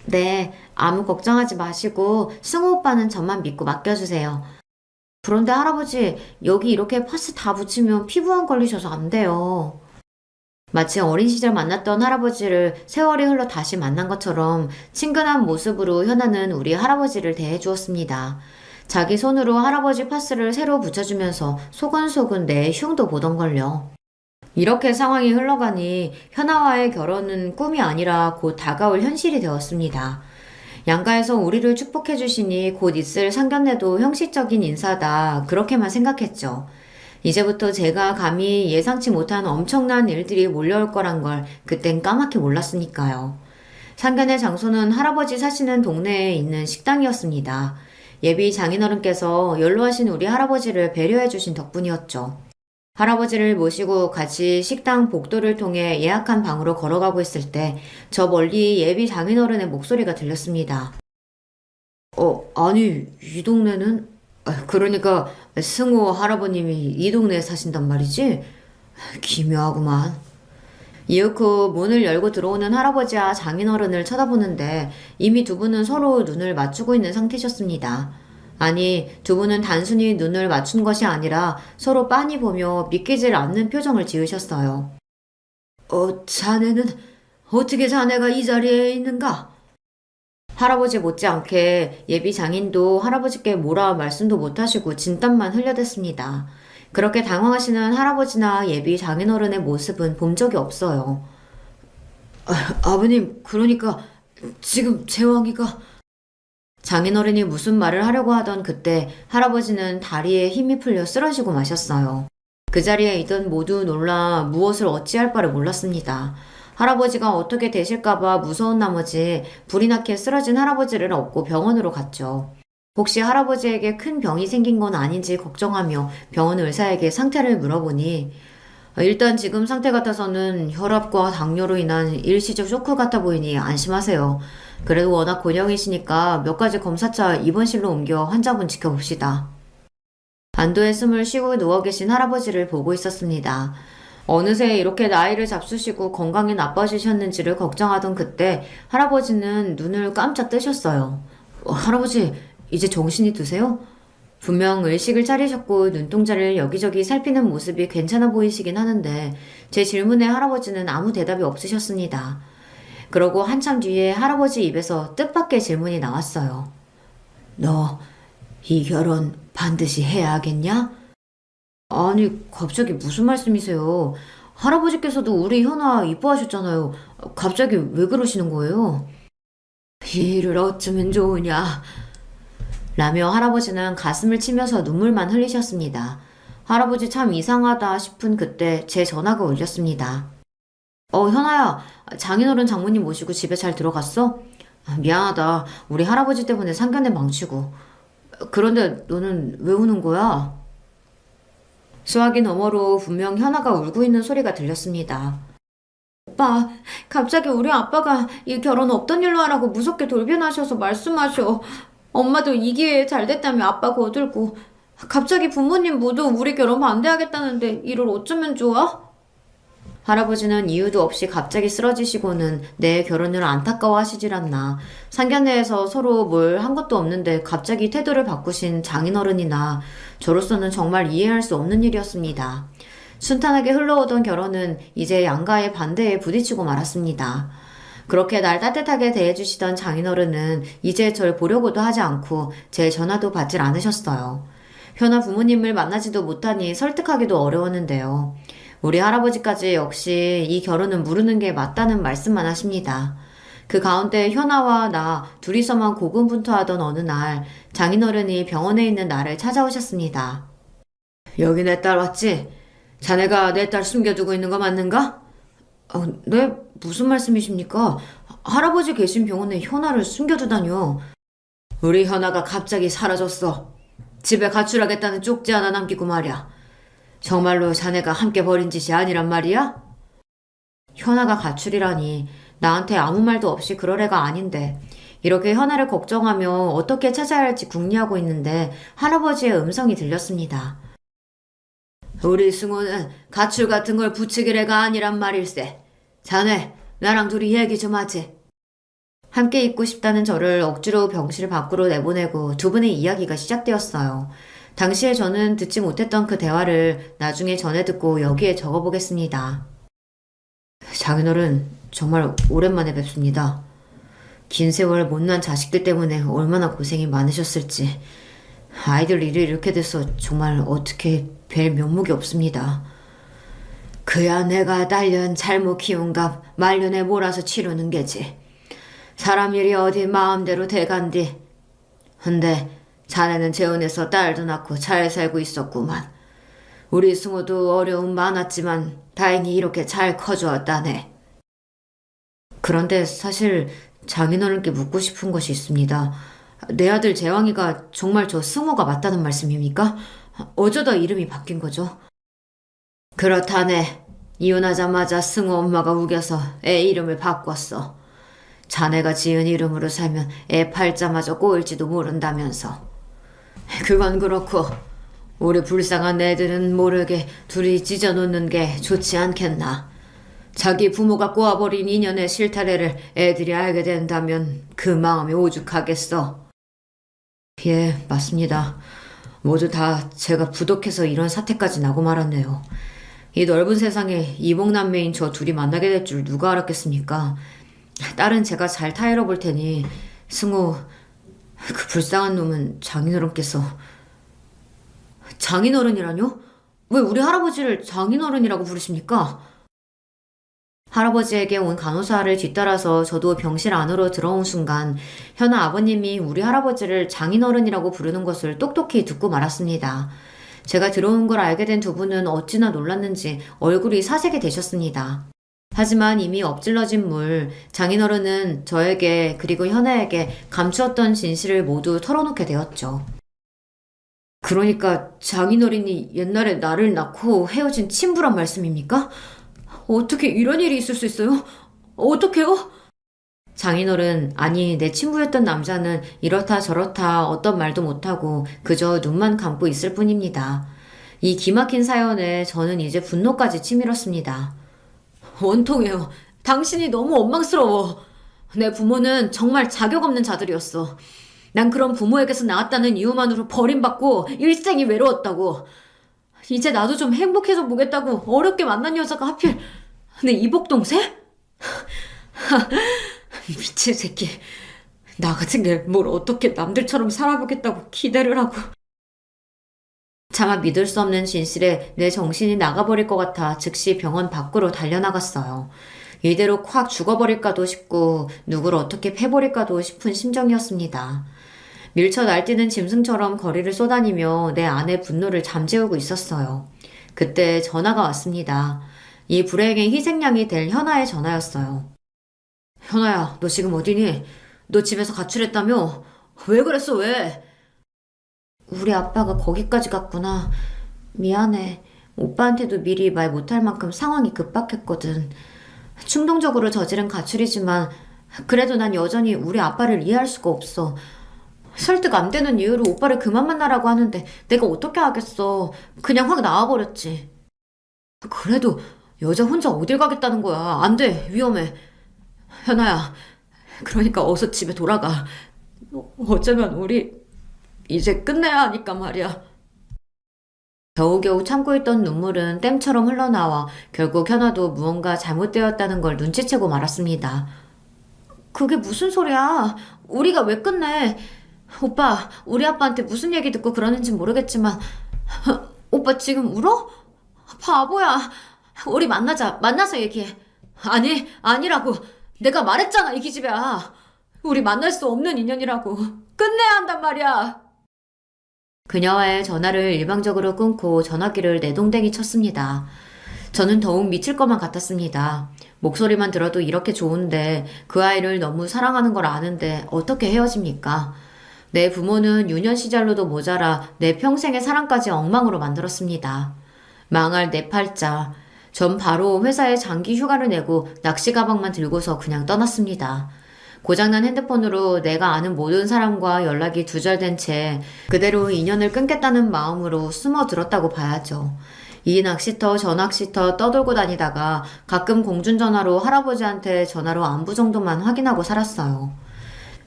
네, 아무 걱정하지 마시고 승우 오빠는 저만 믿고 맡겨주세요. 그런데 할아버지, 여기 이렇게 파스 다 붙이면 피부암 걸리셔서 안 돼요. 마치 어린 시절 만났던 할아버지를 세월이 흘러 다시 만난 것처럼 친근한 모습으로 현아는 우리 할아버지를 대해주었습니다. 자기 손으로 할아버지 파스를 새로 붙여주면서 소근소근 내 흉도 보던걸요. 이렇게 상황이 흘러가니 현아와의 결혼은 꿈이 아니라 곧 다가올 현실이 되었습니다. 양가에서 우리를 축복해 주시니 곧 있을 상견례도 형식적인 인사다 그렇게만 생각했죠. 이제부터 제가 감히 예상치 못한 엄청난 일들이 몰려올 거란 걸 그땐 까맣게 몰랐으니까요. 상견례 장소는 할아버지 사시는 동네에 있는 식당이었습니다. 예비 장인어른께서 연로하신 우리 할아버지를 배려해 주신 덕분이었죠. 할아버지를 모시고 같이 식당 복도를 통해 예약한 방으로 걸어가고 있을 때 저 멀리 예비 장인어른의 목소리가 들렸습니다. 아니 이 동네는? 그러니까 승호 할아버님이 이 동네에 사신단 말이지? 기묘하구만. 이윽고 문을 열고 들어오는 할아버지와 장인어른을 쳐다보는데 이미 두 분은 서로 눈을 맞추고 있는 상태셨습니다. 아니, 두 분은 단순히 눈을 맞춘 것이 아니라 서로 빤히 보며 믿기질 않는 표정을 지으셨어요. 자네는 어떻게 자네가 이 자리에 있는가? 할아버지 못지않게 예비 장인도 할아버지께 뭐라 말씀도 못하시고 진땀만 흘려댔습니다. 그렇게 당황하시는 할아버지나 예비 장인어른의 모습은 본 적이 없어요. 아버님, 그러니까 지금 제왕이가... 장인어른이 무슨 말을 하려고 하던 그때 할아버지는 다리에 힘이 풀려 쓰러지고 마셨어요. 그 자리에 있던 모두 놀라 무엇을 어찌할 바를 몰랐습니다. 할아버지가 어떻게 되실까봐 무서운 나머지 불이 나게 쓰러진 할아버지를 업고 병원으로 갔죠. 혹시 할아버지에게 큰 병이 생긴 건 아닌지 걱정하며 병원 의사에게 상태를 물어보니 일단 지금 상태 같아서는 혈압과 당뇨로 인한 일시적 쇼크 같아 보이니 안심하세요. 그래도 워낙 곤형이시니까 몇 가지 검사차 입원실로 옮겨 환자분 지켜봅시다. 안도의 숨을 쉬고 누워 계신 할아버지를 보고 있었습니다. 어느새 이렇게 나이를 잡수시고 건강이 나빠지셨는지를 걱정하던 그때 할아버지는 눈을 깜짝 뜨셨어요. 할아버지, 이제 정신이 드세요? 분명 의식을 차리셨고 눈동자를 여기저기 살피는 모습이 괜찮아 보이시긴 하는데 제 질문에 할아버지는 아무 대답이 없으셨습니다. 그러고 한참 뒤에 할아버지 입에서 뜻밖의 질문이 나왔어요. 너 이 결혼 반드시 해야 하겠냐? 아니, 갑자기 무슨 말씀이세요? 할아버지께서도 우리 현아 이뻐하셨잖아요. 갑자기 왜 그러시는 거예요? 이 일을 어쩌면 좋으냐? 라며 할아버지는 가슴을 치면서 눈물만 흘리셨습니다. 할아버지 참 이상하다 싶은 그때 제 전화가 울렸습니다. 현아야, 장인어른 장모님 모시고 집에 잘 들어갔어? 미안하다. 우리 할아버지 때문에 상견례 망치고. 그런데 너는 왜 우는 거야? 수화기 너머로 분명 현아가 울고 있는 소리가 들렸습니다. 오빠, 갑자기 우리 아빠가 이 결혼 없던 일로 하라고 무섭게 돌변하셔서 말씀하셔. 엄마도 이 기회에 잘 됐다며 아빠 거들고 갑자기 부모님 모두 우리 결혼 반대하겠다는데 이를 어쩌면 좋아? 할아버지는 이유도 없이 갑자기 쓰러지시고는 내 결혼을 안타까워하시질 않나. 상견례에서 서로 뭘 한 것도 없는데 갑자기 태도를 바꾸신 장인어른이나 저로서는 정말 이해할 수 없는 일이었습니다. 순탄하게 흘러오던 결혼은 이제 양가의 반대에 부딪히고 말았습니다. 그렇게 날 따뜻하게 대해주시던 장인어른은 이제 절 보려고도 하지 않고 제 전화도 받질 않으셨어요. 현아 부모님을 만나지도 못하니 설득하기도 어려웠는데요. 우리 할아버지까지 역시 이 결혼은 무르는 게 맞다는 말씀만 하십니다. 그 가운데 현아와 나 둘이서만 고군분투하던 어느 날 장인어른이 병원에 있는 나를 찾아오셨습니다. 여기 내 딸 왔지? 자네가 내 딸 숨겨두고 있는 거 맞는가? 네, 무슨 말씀이십니까? 할아버지 계신 병원에 현아를 숨겨두다뇨. 우리 현아가 갑자기 사라졌어. 집에 가출하겠다는 쪽지 하나 남기고 말이야. 정말로 자네가 함께 벌인 짓이 아니란 말이야? 현아가 가출이라니 나한테 아무 말도 없이 그럴 애가 아닌데 이렇게 현아를 걱정하며 어떻게 찾아야 할지 궁리하고 있는데 할아버지의 음성이 들렸습니다. 우리 승호는 가출 같은 걸 부추길 애가 아니란 말일세. 자네, 나랑 둘이 얘기 좀 하지. 함께 있고 싶다는 저를 억지로 병실 밖으로 내보내고 두 분의 이야기가 시작되었어요. 당시에 저는 듣지 못했던 그 대화를 나중에 전해 듣고 여기에 적어보겠습니다. 장인어른, 정말 오랜만에 뵙습니다. 긴 세월 못난 자식들 때문에 얼마나 고생이 많으셨을지. 아이들 일이 이렇게 돼서 정말 어떻게 뵐 면목이 없습니다. 그야 내가 딸년 잘못 키운 값 말년에 몰아서 치르는 게지. 사람 일이 어디 마음대로 돼간디. 근데 자네는 재혼해서 딸도 낳고 잘 살고 있었구만. 우리 승호도 어려움 많았지만 다행히 이렇게 잘 커주었다네. 그런데 사실 장인어른께 묻고 싶은 것이 있습니다. 내 아들 재왕이가 정말 저 승호가 맞다는 말씀입니까? 어쩌다 이름이 바뀐 거죠? 그렇다네. 이혼하자마자 승호 엄마가 우겨서 애 이름을 바꿨어. 자네가 지은 이름으로 살면 애 팔자마저 꼬일지도 모른다면서. 그건 그렇고 우리 불쌍한 애들은 모르게 둘이 찢어놓는 게 좋지 않겠나. 자기 부모가 꼬아버린 인연의 실타래를 애들이 알게 된다면 그 마음이 오죽하겠어. 예, 맞습니다. 모두 다 제가 부덕해서 이런 사태까지 나고 말았네요. 이 넓은 세상에 이복남매인 저 둘이 만나게 될 줄 누가 알았겠습니까? 딸은 제가 잘 타일러 볼 테니 승우, 그 불쌍한 놈은 장인어른께서. 장인어른이라뇨? 왜 우리 할아버지를 장인어른이라고 부르십니까? 할아버지에게 온 간호사를 뒤따라서 저도 병실 안으로 들어온 순간 현아 아버님이 우리 할아버지를 장인어른이라고 부르는 것을 똑똑히 듣고 말았습니다. 제가 들어온 걸 알게 된 두 분은 어찌나 놀랐는지 얼굴이 사색이 되셨습니다. 하지만 이미 엎질러진 물, 장인어른은 저에게 그리고 현아에게 감추었던 진실을 모두 털어놓게 되었죠. 그러니까 장인어른이 옛날에 나를 낳고 헤어진 친부란 말씀입니까? 어떻게 이런 일이 있을 수 있어요? 어떡해요? 장인어른, 아니, 내 친부였던 남자는 이렇다 저렇다 어떤 말도 못하고 그저 눈만 감고 있을 뿐입니다. 이 기막힌 사연에 저는 이제 분노까지 치밀었습니다. 원통해요. 당신이 너무 원망스러워. 내 부모는 정말 자격 없는 자들이었어. 난 그런 부모에게서 나왔다는 이유만으로 버림받고 일생이 외로웠다고. 이제 나도 좀 행복해져 보겠다고 어렵게 만난 여자가 하필 내 이복동생? 미친 새끼. 나 같은 게 뭘 어떻게 남들처럼 살아보겠다고 기대를 하고. 차마 믿을 수 없는 진실에 내 정신이 나가버릴 것 같아 즉시 병원 밖으로 달려나갔어요. 이대로 콱 죽어버릴까도 싶고 누구를 어떻게 패버릴까도 싶은 심정이었습니다. 밀쳐 날뛰는 짐승처럼 거리를 쏘다니며 내 안의 분노를 잠재우고 있었어요. 그때 전화가 왔습니다. 이 불행의 희생양이 될 현아의 전화였어요. 현아야, 너 지금 어디니? 너 집에서 가출했다며? 왜 그랬어, 왜? 우리 아빠가 거기까지 갔구나. 미안해. 오빠한테도 미리 말 못할 만큼 상황이 급박했거든. 충동적으로 저지른 가출이지만 그래도 난 여전히 우리 아빠를 이해할 수가 없어. 설득 안 되는 이유로 오빠를 그만 만나라고 하는데 내가 어떻게 하겠어. 그냥 확 나와버렸지. 그래도 여자 혼자 어딜 가겠다는 거야. 안 돼. 위험해. 현아야. 그러니까 어서 집에 돌아가. 어쩌면 우리 이제 끝내야 하니까 말이야. 겨우겨우 참고 있던 눈물은 댐처럼 흘러나와 결국 현아도 무언가 잘못되었다는 걸 눈치채고 말았습니다. 그게 무슨 소리야? 우리가 왜 끝내? 오빠, 우리 아빠한테 무슨 얘기 듣고 그러는지 모르겠지만 오빠 지금 울어? 바보야. 우리 만나자. 만나서 얘기해. 아니, 아니라고. 내가 말했잖아, 이 기집애야. 우리 만날 수 없는 인연이라고. 끝내야 한단 말이야. 그녀와의 전화를 일방적으로 끊고 전화기를 내동댕이 쳤습니다. 저는 더욱 미칠 것만 같았습니다. 목소리만 들어도 이렇게 좋은데 그 아이를 너무 사랑하는 걸 아는데 어떻게 헤어집니까? 내 부모는 유년 시절로도 모자라 내 평생의 사랑까지 엉망으로 만들었습니다. 망할 내 팔자. 전 바로 회사에 장기 휴가를 내고 낚시 가방만 들고서 그냥 떠났습니다. 고장난 핸드폰으로 내가 아는 모든 사람과 연락이 두절된 채 그대로 인연을 끊겠다는 마음으로 숨어들었다고 봐야죠. 이 낚시터 저 낚시터 떠돌고 다니다가 가끔 공중전화로 할아버지한테 전화로 안부 정도만 확인하고 살았어요.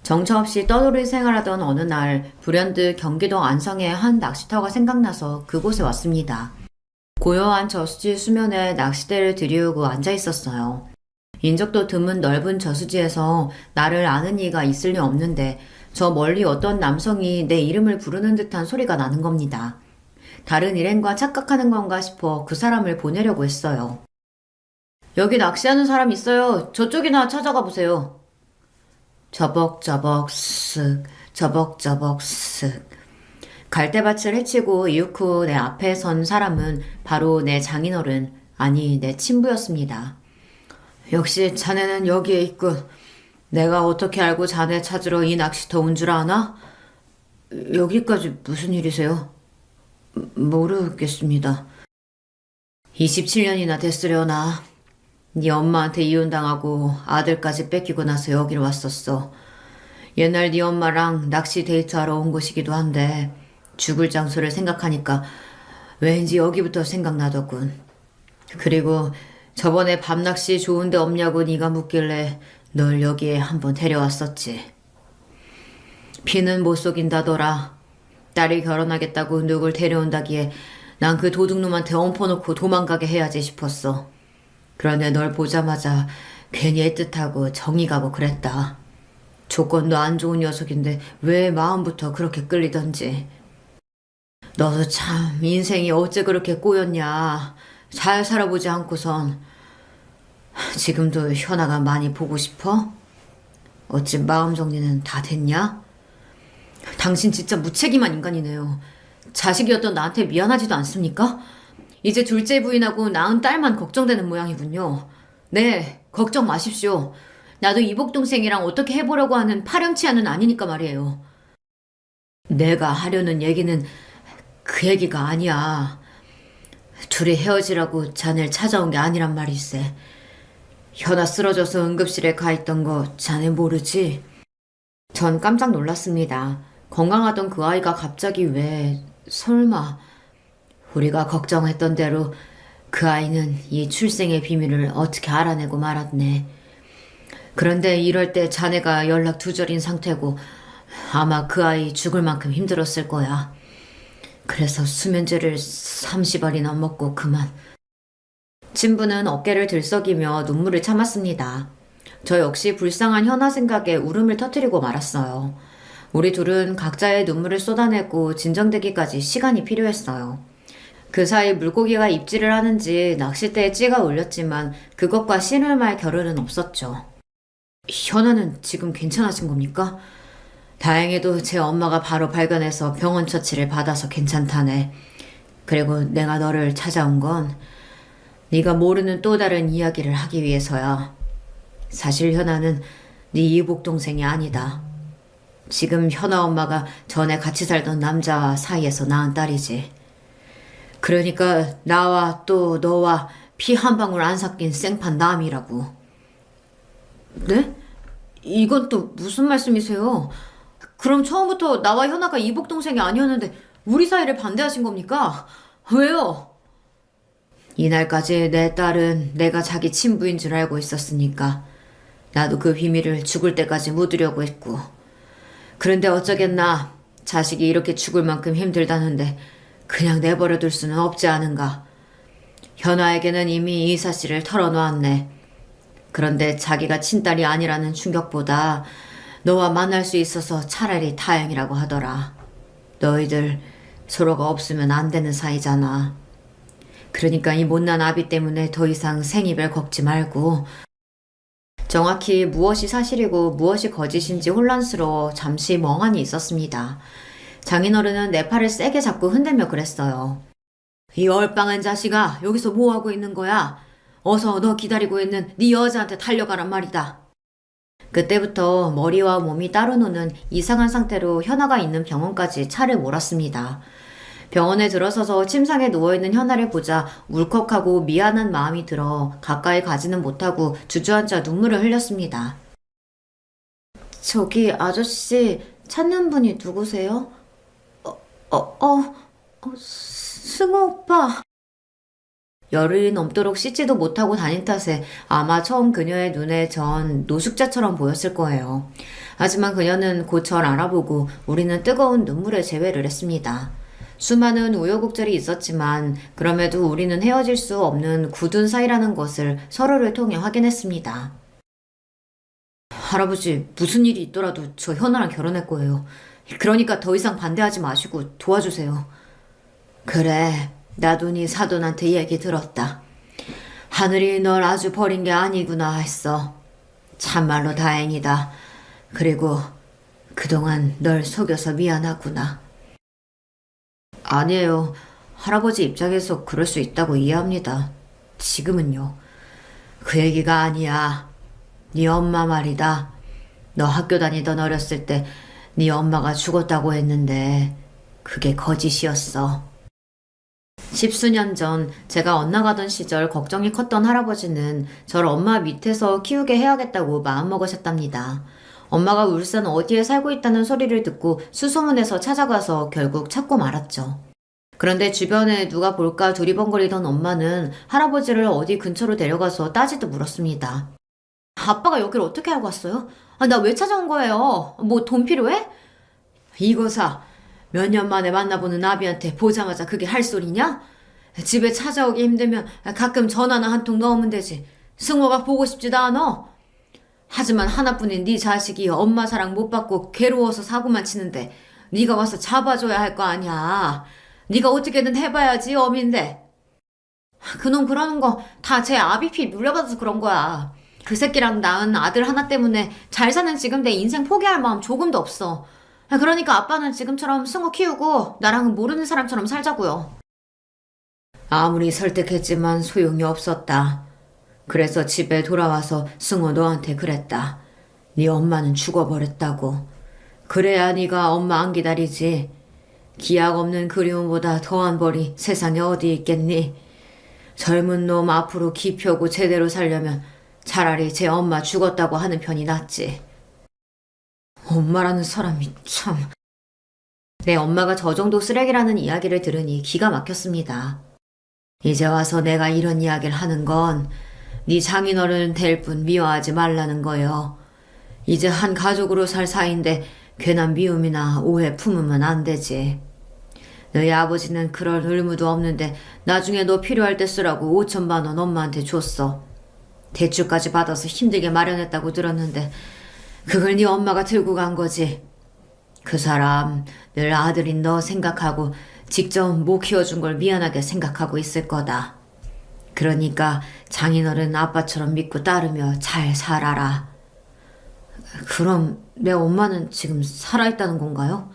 정처 없이 떠돌이 생활하던 어느 날 불현듯 경기도 안성의 한 낚시터가 생각나서 그곳에 왔습니다. 고요한 저수지 수면에 낚싯대를 들이우고 앉아 있었어요. 인적도 드문 넓은 저수지에서 나를 아는 이가 있을 리 없는데 저 멀리 어떤 남성이 내 이름을 부르는 듯한 소리가 나는 겁니다. 다른 일행과 착각하는 건가 싶어 그 사람을 보내려고 했어요. 여기 낚시하는 사람 있어요. 저쪽이나 찾아가 보세요. 저벅저벅 쓱 저벅저벅 쓱 갈대밭을 헤치고 이윽고 내 앞에 선 사람은 바로 내 장인어른, 아니 내 친부였습니다. 역시 자네는 여기에 있군. 내가 어떻게 알고 자네 찾으러 이 낚시터 온 줄 아나? 여기까지 무슨 일이세요? 모르겠습니다. 27년이나 됐으려나. 네 엄마한테 이혼당하고 아들까지 뺏기고 나서 여기로 왔었어. 옛날 네 엄마랑 낚시 데이트하러 온 곳이기도 한데 죽을 장소를 생각하니까 왠지 여기부터 생각나더군. 그리고 저번에 밤낚시 좋은 데 없냐고 네가 묻길래 널 여기에 한번 데려왔었지. 피는 못 속인다더라. 딸이 결혼하겠다고 누굴 데려온다기에 난 그 도둑놈한테 엎어놓고 도망가게 해야지 싶었어. 그런데 널 보자마자 괜히 애틋하고 정이 가고 그랬다. 조건도 안 좋은 녀석인데 왜 마음부터 그렇게 끌리던지. 너도 참 인생이 어째 그렇게 꼬였냐. 잘 살아보지 않고선. 지금도 현아가 많이 보고 싶어? 어찌 마음 정리는 다 됐냐? 당신 진짜 무책임한 인간이네요. 자식이었던 나한테 미안하지도 않습니까? 이제 둘째 부인하고 낳은 딸만 걱정되는 모양이군요. 네, 걱정 마십시오. 나도 이복 동생이랑 어떻게 해보려고 하는 파렴치한은 아니니까 말이에요. 내가 하려는 얘기는 그 얘기가 아니야. 둘이 헤어지라고 자네를 찾아온 게 아니란 말일세. 현아 쓰러져서 응급실에 가 있던 거 자네 모르지? 전 깜짝 놀랐습니다. 건강하던 그 아이가 갑자기 왜, 설마, 우리가 걱정했던 대로 그 아이는 이 출생의 비밀을 어떻게 알아내고 말았네. 그런데 이럴 때 자네가 연락 두절인 상태고 아마 그 아이 죽을 만큼 힘들었을 거야. 그래서 수면제를 30알이나 먹고 그만. 친부는 어깨를 들썩이며 눈물을 참았습니다. 저 역시 불쌍한 현아 생각에 울음을 터뜨리고 말았어요. 우리 둘은 각자의 눈물을 쏟아내고 진정되기까지 시간이 필요했어요. 그 사이 물고기가 입질을 하는지 낚싯대에 찌가 울렸지만 그것과 씨름할 겨를은 없었죠. 현아는 지금 괜찮아진 겁니까? 다행히도 제 엄마가 바로 발견해서 병원 처치를 받아서 괜찮다네. 그리고 내가 너를 찾아온 건 네가 모르는 또 다른 이야기를 하기 위해서야. 사실 현아는 네 이복 동생이 아니다. 지금 현아 엄마가 전에 같이 살던 남자 사이에서 낳은 딸이지. 그러니까 나와 또 너와 피 한 방울 안 섞인 생판 남이라고. 네? 이건 또 무슨 말씀이세요? 그럼 처음부터 나와 현아가 이복 동생이 아니었는데 우리 사이를 반대하신 겁니까? 왜요? 이날까지 내 딸은 내가 자기 친부인 줄 알고 있었으니까 나도 그 비밀을 죽을 때까지 묻으려고 했고. 그런데 어쩌겠나. 자식이 이렇게 죽을 만큼 힘들다는데 그냥 내버려둘 수는 없지 않은가. 현아에게는 이미 이 사실을 털어놓았네. 그런데 자기가 친딸이 아니라는 충격보다 너와 만날 수 있어서 차라리 다행이라고 하더라. 너희들 서로가 없으면 안 되는 사이잖아. 그러니까 이 못난 아비 때문에 더 이상 생이별 걷지 말고. 정확히 무엇이 사실이고 무엇이 거짓인지 혼란스러워 잠시 멍하니 있었습니다. 장인어른은 내 팔을 세게 잡고 흔들며 그랬어요. 이 얼빵한 자식아, 여기서 뭐하고 있는 거야? 어서 너 기다리고 있는 네 여자한테 달려가란 말이다. 그때부터 머리와 몸이 따로 노는 이상한 상태로 현아가 있는 병원까지 차를 몰았습니다. 병원에 들어서서 침상에 누워있는 현아를 보자 울컥하고 미안한 마음이 들어 가까이 가지는 못하고 주저앉아 눈물을 흘렸습니다. 저기 아저씨 찾는 분이 누구세요? 승우 오빠. 열흘이 넘도록 씻지도 못하고 다닌 탓에 아마 처음 그녀의 눈에 전 노숙자처럼 보였을 거예요. 하지만 그녀는 곧 절 알아보고 우리는 뜨거운 눈물에 재회를 했습니다. 수많은 우여곡절이 있었지만 그럼에도 우리는 헤어질 수 없는 굳은 사이라는 것을 서로를 통해 확인했습니다. 할아버지, 무슨 일이 있더라도 저 현아랑 결혼할 거예요. 그러니까 더 이상 반대하지 마시고 도와주세요. 그래, 나도 네 사돈한테 얘기 들었다. 하늘이 널 아주 버린 게 아니구나 했어. 참말로 다행이다. 그리고 그동안 널 속여서 미안하구나. 아니에요. 할아버지 입장에서 그럴 수 있다고 이해합니다. 지금은요. 그 얘기가 아니야. 네 엄마 말이다. 너 학교 다니던 어렸을 때 네 엄마가 죽었다고 했는데 그게 거짓이었어. 10수년 전 제가 엇나가던 시절 걱정이 컸던 할아버지는 저를 엄마 밑에서 키우게 해야겠다고 마음먹으셨답니다. 엄마가 울산 어디에 살고 있다는 소리를 듣고 수소문해서 찾아가서 결국 찾고 말았죠. 그런데 주변에 누가 볼까 두리번거리던 엄마는 할아버지를 어디 근처로 데려가서 따지듯 물었습니다. 아빠가 여길 어떻게 알고 왔어요? 나 왜 찾아온 거예요? 뭐 돈 필요해? 이거사, 몇 년 만에 만나보는 아비한테 보자마자 그게 할 소리냐? 집에 찾아오기 힘들면 가끔 전화나 한 통 넣으면 되지. 승호가 보고 싶지도 않아. 하지만 하나뿐인 네 자식이 엄마 사랑 못 받고 괴로워서 사고만 치는데 네가 와서 잡아줘야 할 거 아니야. 네가 어떻게든 해봐야지 어민데. 그놈 그러는 거 다 제 아비피 물려받아서 그런 거야. 그 새끼랑 낳은 아들 하나 때문에 잘 사는 지금 내 인생 포기할 마음 조금도 없어. 그러니까 아빠는 지금처럼 승호 키우고 나랑은 모르는 사람처럼 살자고요. 아무리 설득했지만 소용이 없었다. 그래서 집에 돌아와서 승호 너한테 그랬다. 네 엄마는 죽어버렸다고. 그래야 네가 엄마 안 기다리지. 기약 없는 그리움보다 더한 벌이 세상에 어디 있겠니? 젊은 놈 앞으로 기펴고 제대로 살려면 차라리 제 엄마 죽었다고 하는 편이 낫지. 엄마라는 사람이 참... 내 엄마가 저 정도 쓰레기라는 이야기를 들으니 기가 막혔습니다. 이제 와서 내가 이런 이야기를 하는 건 네 장인어른 될 뿐 미워하지 말라는 거요. 이제 한 가족으로 살 사이인데 괜한 미움이나 오해 품으면 안 되지. 너희 아버지는 그럴 의무도 없는데 나중에 너 필요할 때 쓰라고 5천만 원 엄마한테 줬어. 대출까지 받아서 힘들게 마련했다고 들었는데 그걸 네 엄마가 들고 간 거지. 그 사람 늘 아들인 너 생각하고 직접 못 키워준 걸 미안하게 생각하고 있을 거다. 그러니까 장인어른 아빠처럼 믿고 따르며 잘 살아라. 그럼 내 엄마는 지금 살아있다는 건가요?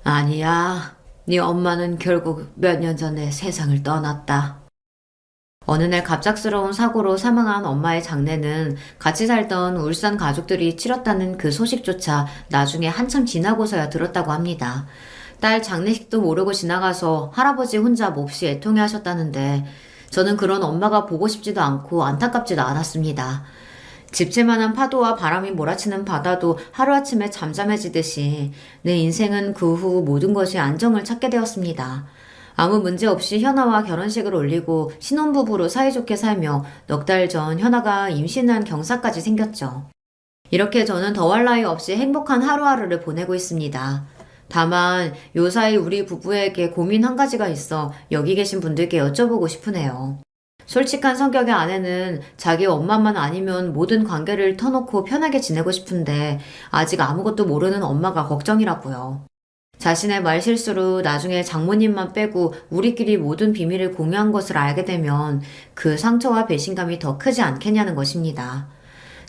아니야. 네 엄마는 결국 몇 년 전에 세상을 떠났다. 어느 날 갑작스러운 사고로 사망한 엄마의 장례는 같이 살던 울산 가족들이 치렀다는 그 소식조차 나중에 한참 지나고서야 들었다고 합니다. 딸 장례식도 모르고 지나가서 할아버지 혼자 몹시 애통해 하셨다는데 저는 그런 엄마가 보고 싶지도 않고 안타깝지도 않았습니다. 집채만한 파도와 바람이 몰아치는 바다도 하루아침에 잠잠해지듯이 내 인생은 그 후 모든 것이 안정을 찾게 되었습니다. 아무 문제 없이 현아와 결혼식을 올리고 신혼부부로 사이좋게 살며 넉 달 전 현아가 임신한 경사까지 생겼죠. 이렇게 저는 더할 나위 없이 행복한 하루하루를 보내고 있습니다. 다만 요사이 우리 부부에게 고민 한 가지가 있어 여기 계신 분들께 여쭤보고 싶으네요. 솔직한 성격의 아내는 자기 엄마만 아니면 모든 관계를 터놓고 편하게 지내고 싶은데 아직 아무것도 모르는 엄마가 걱정이라고요. 자신의 말실수로 나중에 장모님만 빼고 우리끼리 모든 비밀을 공유한 것을 알게 되면 그 상처와 배신감이 더 크지 않겠냐는 것입니다.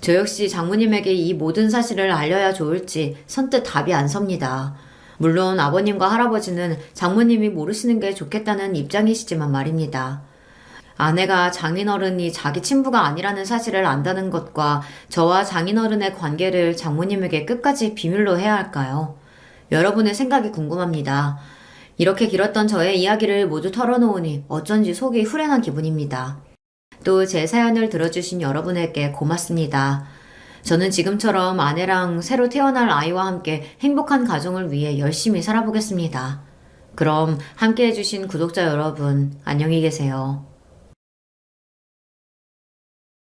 저 역시 장모님에게 이 모든 사실을 알려야 좋을지 선뜻 답이 안 섭니다. 물론 아버님과 할아버지는 장모님이 모르시는 게 좋겠다는 입장이시지만 말입니다. 아내가 장인어른이 자기 친부가 아니라는 사실을 안다는 것과 저와 장인어른의 관계를 장모님에게 끝까지 비밀로 해야 할까요? 여러분의 생각이 궁금합니다. 이렇게 길었던 저의 이야기를 모두 털어놓으니 어쩐지 속이 후련한 기분입니다. 또 제 사연을 들어주신 여러분에게 고맙습니다. 저는 지금처럼 아내랑 새로 태어날 아이와 함께 행복한 가정을 위해 열심히 살아보겠습니다. 그럼 함께 해주신 구독자 여러분, 안녕히 계세요.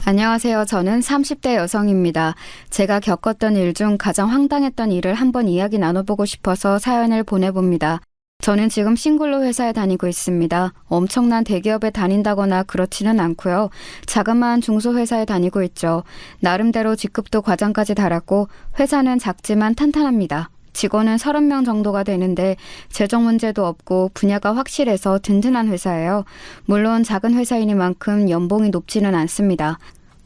안녕하세요. 저는 30대 여성입니다. 제가 겪었던 일 중 가장 황당했던 일을 한번 이야기 나눠보고 싶어서 사연을 보내봅니다. 저는 지금 싱글로 회사에 다니고 있습니다. 엄청난 대기업에 다닌다거나 그렇지는 않고요. 자그마한 중소회사에 다니고 있죠. 나름대로 직급도 과장까지 달았고 회사는 작지만 탄탄합니다. 직원은 30명 정도가 되는데 재정 문제도 없고 분야가 확실해서 든든한 회사예요. 물론 작은 회사이니만큼 연봉이 높지는 않습니다.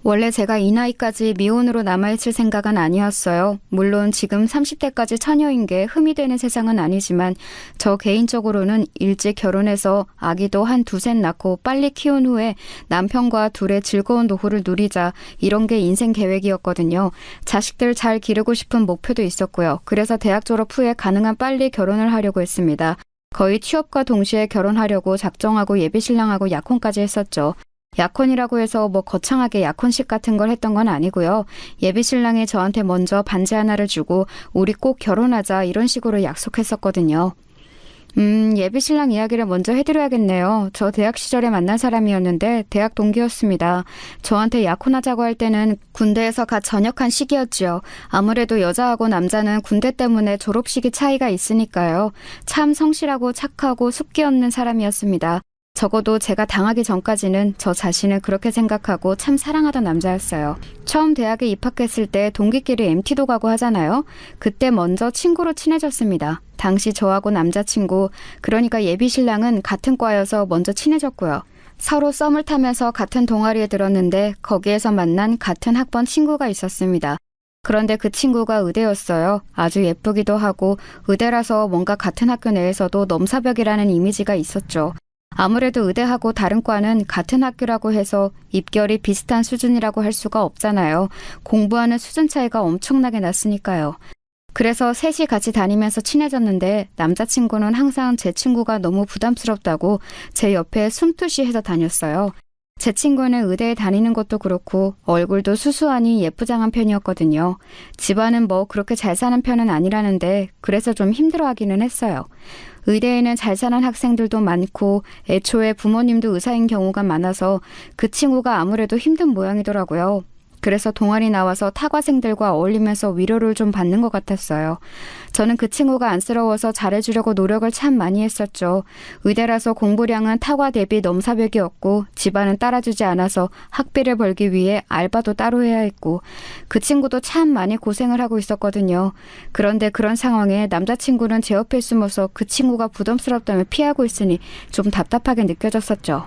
원래 제가 이 나이까지 미혼으로 남아있을 생각은 아니었어요. 물론 지금 30대까지 처녀인 게 흠이 되는 세상은 아니지만 저 개인적으로는 일찍 결혼해서 아기도 한 두셋 낳고 빨리 키운 후에 남편과 둘의 즐거운 노후를 누리자, 이런 게 인생 계획이었거든요. 자식들 잘 기르고 싶은 목표도 있었고요. 그래서 대학 졸업 후에 가능한 빨리 결혼을 하려고 했습니다. 거의 취업과 동시에 결혼하려고 작정하고 예비신랑하고 약혼까지 했었죠. 약혼이라고 해서 뭐 거창하게 약혼식 같은 걸 했던 건 아니고요. 예비신랑이 저한테 먼저 반지 하나를 주고 우리 꼭 결혼하자, 이런 식으로 약속했었거든요. 예비신랑 이야기를 먼저 해드려야겠네요. 저 대학 시절에 만난 사람이었는데 대학 동기였습니다. 저한테 약혼하자고 할 때는 군대에서 갓 전역한 시기였지요. 아무래도 여자하고 남자는 군대 때문에 졸업식이 차이가 있으니까요. 참 성실하고 착하고 숫기 없는 사람이었습니다. 적어도 제가 당하기 전까지는 저 자신을 그렇게 생각하고 참 사랑하던 남자였어요. 처음 대학에 입학했을 때 동기끼리 MT도 가고 하잖아요. 그때 먼저 친구로 친해졌습니다. 당시 저하고 남자친구, 그러니까 예비신랑은 같은 과여서 먼저 친해졌고요. 서로 썸을 타면서 같은 동아리에 들었는데 거기에서 만난 같은 학번 친구가 있었습니다. 그런데 그 친구가 의대였어요. 아주 예쁘기도 하고 의대라서 뭔가 같은 학교 내에서도 넘사벽이라는 이미지가 있었죠. 아무래도 의대하고 다른 과는 같은 학교라고 해서 입결이 비슷한 수준이라고 할 수가 없잖아요. 공부하는 수준 차이가 엄청나게 났으니까요. 그래서 셋이 같이 다니면서 친해졌는데 남자친구는 항상 제 친구가 너무 부담스럽다고 제 옆에 숨투시해서 다녔어요. 제 친구는 의대에 다니는 것도 그렇고 얼굴도 수수하니 예쁘장한 편이었거든요. 집안은 뭐 그렇게 잘 사는 편은 아니라는데 그래서 좀 힘들어하기는 했어요. 의대에는 잘 사는 학생들도 많고 애초에 부모님도 의사인 경우가 많아서 그 친구가 아무래도 힘든 모양이더라고요. 그래서 동아리 나와서 타과생들과 어울리면서 위로를 좀 받는 것 같았어요. 저는 그 친구가 안쓰러워서 잘해주려고 노력을 참 많이 했었죠. 의대라서 공부량은 타과 대비 넘사벽이었고 집안은 따라주지 않아서 학비를 벌기 위해 알바도 따로 해야 했고 그 친구도 참 많이 고생을 하고 있었거든요. 그런데 그런 상황에 남자친구는 제 옆에 숨어서 그 친구가 부담스럽다며 피하고 있으니 좀 답답하게 느껴졌었죠.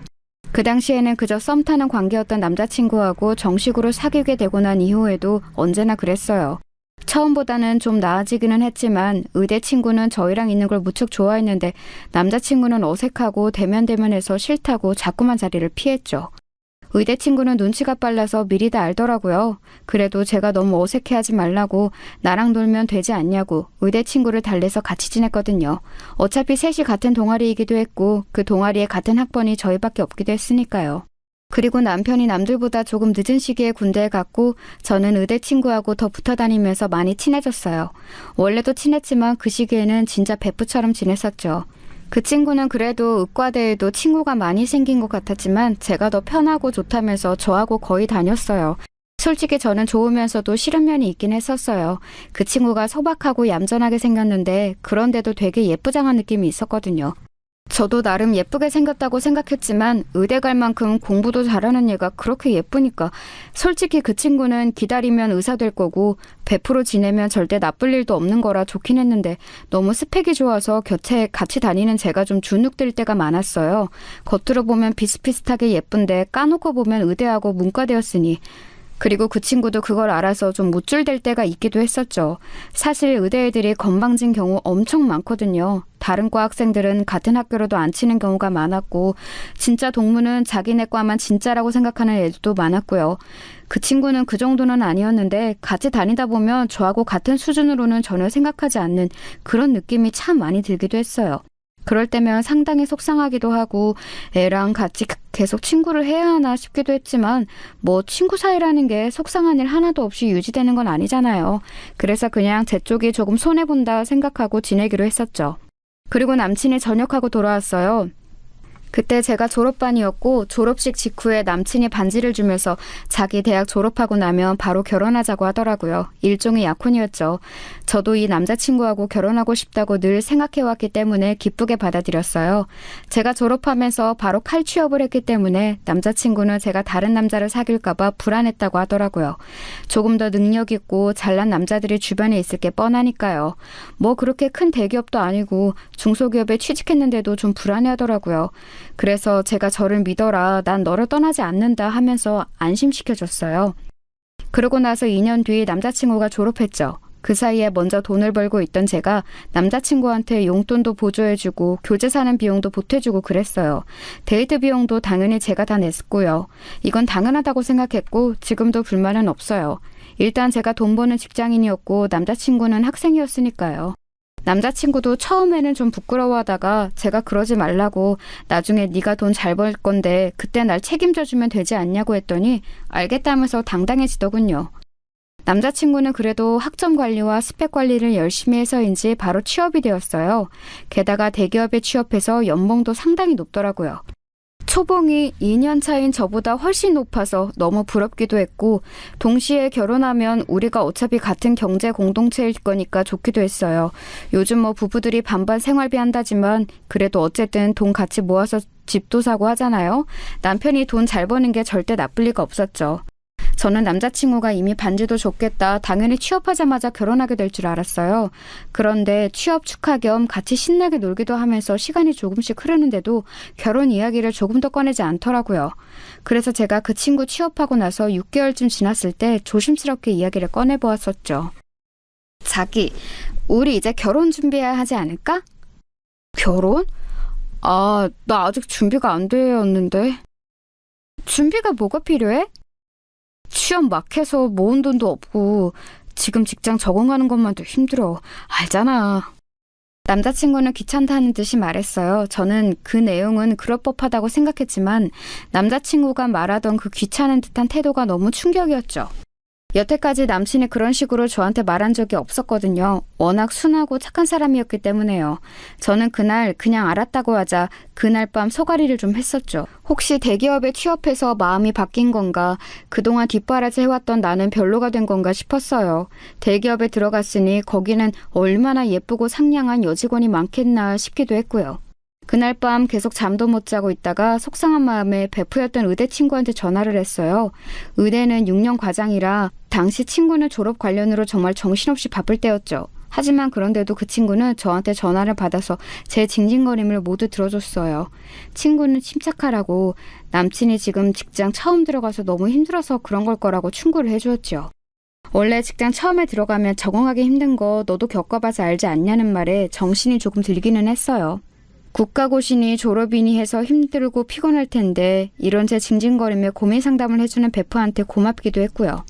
그 당시에는 그저 썸 타는 관계였던 남자친구하고 정식으로 사귀게 되고 난 이후에도 언제나 그랬어요. 처음보다는 좀 나아지기는 했지만 의대 친구는 저희랑 있는 걸 무척 좋아했는데 남자친구는 어색하고 대면대면해서 싫다고 자꾸만 자리를 피했죠. 의대 친구는 눈치가 빨라서 미리 다 알더라고요. 그래도 제가 너무 어색해하지 말라고 나랑 놀면 되지 않냐고 의대 친구를 달래서 같이 지냈거든요. 어차피 셋이 같은 동아리이기도 했고 그 동아리에 같은 학번이 저희밖에 없기도 했으니까요. 그리고 남편이 남들보다 조금 늦은 시기에 군대에 갔고 저는 의대 친구하고 더 붙어 다니면서 많이 친해졌어요. 원래도 친했지만 그 시기에는 진짜 베프처럼 지냈었죠. 그 친구는 그래도 의과대에도 친구가 많이 생긴 것 같았지만 제가 더 편하고 좋다면서 저하고 거의 다녔어요. 솔직히 저는 좋으면서도 싫은 면이 있긴 했었어요. 그 친구가 소박하고 얌전하게 생겼는데 그런데도 되게 예쁘장한 느낌이 있었거든요. 저도 나름 예쁘게 생겼다고 생각했지만 의대 갈 만큼 공부도 잘하는 얘가 그렇게 예쁘니까 솔직히 그 친구는 기다리면 의사 될 거고 100% 지내면 절대 나쁠 일도 없는 거라 좋긴 했는데 너무 스펙이 좋아서 곁에 같이 다니는 제가 좀 주눅들 때가 많았어요. 겉으로 보면 비슷비슷하게 예쁜데 까놓고 보면 의대하고 문과대였으니 그리고 그 친구도 그걸 알아서 좀 무줄될 때가 있기도 했었죠. 사실 의대 애들이 건방진 경우 엄청 많거든요. 다른 과 학생들은 같은 학교로도 안 치는 경우가 많았고 진짜 동무는 자기네 과만 진짜라고 생각하는 애들도 많았고요. 그 친구는 그 정도는 아니었는데 같이 다니다 보면 저하고 같은 수준으로는 전혀 생각하지 않는 그런 느낌이 참 많이 들기도 했어요. 그럴 때면 상당히 속상하기도 하고 애랑 같이 계속 친구를 해야 하나 싶기도 했지만 뭐 친구 사이라는 게 속상한 일 하나도 없이 유지되는 건 아니잖아요. 그래서 그냥 제 쪽이 조금 손해본다 생각하고 지내기로 했었죠. 그리고 남친이 전역하고 돌아왔어요. 그때 제가 졸업반이었고 졸업식 직후에 남친이 반지를 주면서 자기 대학 졸업하고 나면 바로 결혼하자고 하더라고요. 일종의 약혼이었죠. 저도 이 남자친구하고 결혼하고 싶다고 늘 생각해왔기 때문에 기쁘게 받아들였어요. 제가 졸업하면서 바로 칼취업을 했기 때문에 남자친구는 제가 다른 남자를 사귈까봐 불안했다고 하더라고요. 조금 더 능력 있고 잘난 남자들이 주변에 있을 게 뻔하니까요. 뭐 그렇게 큰 대기업도 아니고 중소기업에 취직했는데도 좀 불안해하더라고요. 그래서 제가 저를 믿어라, 난 너를 떠나지 않는다 하면서 안심시켜줬어요. 그러고 나서 2년 뒤 남자친구가 졸업했죠. 그 사이에 먼저 돈을 벌고 있던 제가 남자친구한테 용돈도 보조해주고 교재 사는 비용도 보태주고 그랬어요. 데이트 비용도 당연히 제가 다 냈고요. 이건 당연하다고 생각했고 지금도 불만은 없어요. 일단 제가 돈 버는 직장인이었고 남자친구는 학생이었으니까요. 남자친구도 처음에는 좀 부끄러워하다가 제가 그러지 말라고 나중에 네가 돈 잘 벌 건데 그때 날 책임져주면 되지 않냐고 했더니 알겠다면서 당당해지더군요. 남자친구는 그래도 학점 관리와 스펙 관리를 열심히 해서인지 바로 취업이 되었어요. 게다가 대기업에 취업해서 연봉도 상당히 높더라고요. 초봉이 2년 차인 저보다 훨씬 높아서 너무 부럽기도 했고 동시에 결혼하면 우리가 어차피 같은 경제 공동체일 거니까 좋기도 했어요. 요즘 뭐 부부들이 반반 생활비 한다지만 그래도 어쨌든 돈 같이 모아서 집도 사고 하잖아요. 남편이 돈 잘 버는 게 절대 나쁠 리가 없었죠. 저는 남자친구가 이미 반지도 줬겠다. 당연히 취업하자마자 결혼하게 될 줄 알았어요. 그런데 취업 축하 겸 같이 신나게 놀기도 하면서 시간이 조금씩 흐르는데도 결혼 이야기를 조금 더 꺼내지 않더라고요. 그래서 제가 그 친구 취업하고 나서 6개월쯤 지났을 때 조심스럽게 이야기를 꺼내보았었죠. 자기, 우리 이제 결혼 준비해야 하지 않을까? 결혼? 아, 나 아직 준비가 안 되었는데. 준비가 뭐가 필요해? 취업 막 해서 모은 돈도 없고 지금 직장 적응하는 것만도 힘들어. 알잖아. 남자친구는 귀찮다는 듯이 말했어요. 저는 그 내용은 그럴 법하다고 생각했지만 남자친구가 말하던 그 귀찮은 듯한 태도가 너무 충격이었죠. 여태까지 남친이 그런 식으로 저한테 말한 적이 없었거든요. 워낙 순하고 착한 사람이었기 때문에요. 저는 그날 그냥 알았다고 하자 그날 밤 소가리를 좀 했었죠. 혹시 대기업에 취업해서 마음이 바뀐 건가? 그동안 뒷바라지 해왔던 나는 별로가 된 건가 싶었어요. 대기업에 들어갔으니 거기는 얼마나 예쁘고 상냥한 여직원이 많겠나 싶기도 했고요. 그날 밤 계속 잠도 못 자고 있다가 속상한 마음에 베프였던 의대 친구한테 전화를 했어요. 의대는 6년 과장이라 당시 친구는 졸업 관련으로 정말 정신없이 바쁠 때였죠. 하지만 그런데도 그 친구는 저한테 전화를 받아서 제 징징거림을 모두 들어줬어요. 친구는 침착하라고 남친이 지금 직장 처음 들어가서 너무 힘들어서 그런 걸 거라고 충고를 해주었죠. 원래 직장 처음에 들어가면 적응하기 힘든 거 너도 겪어봐서 알지 않냐는 말에 정신이 조금 들기는 했어요. 국가고시니 졸업이니 해서 힘들고 피곤할 텐데 이런 제 징징거림에 고민 상담을 해주는 베프한테 고맙기도 했고요.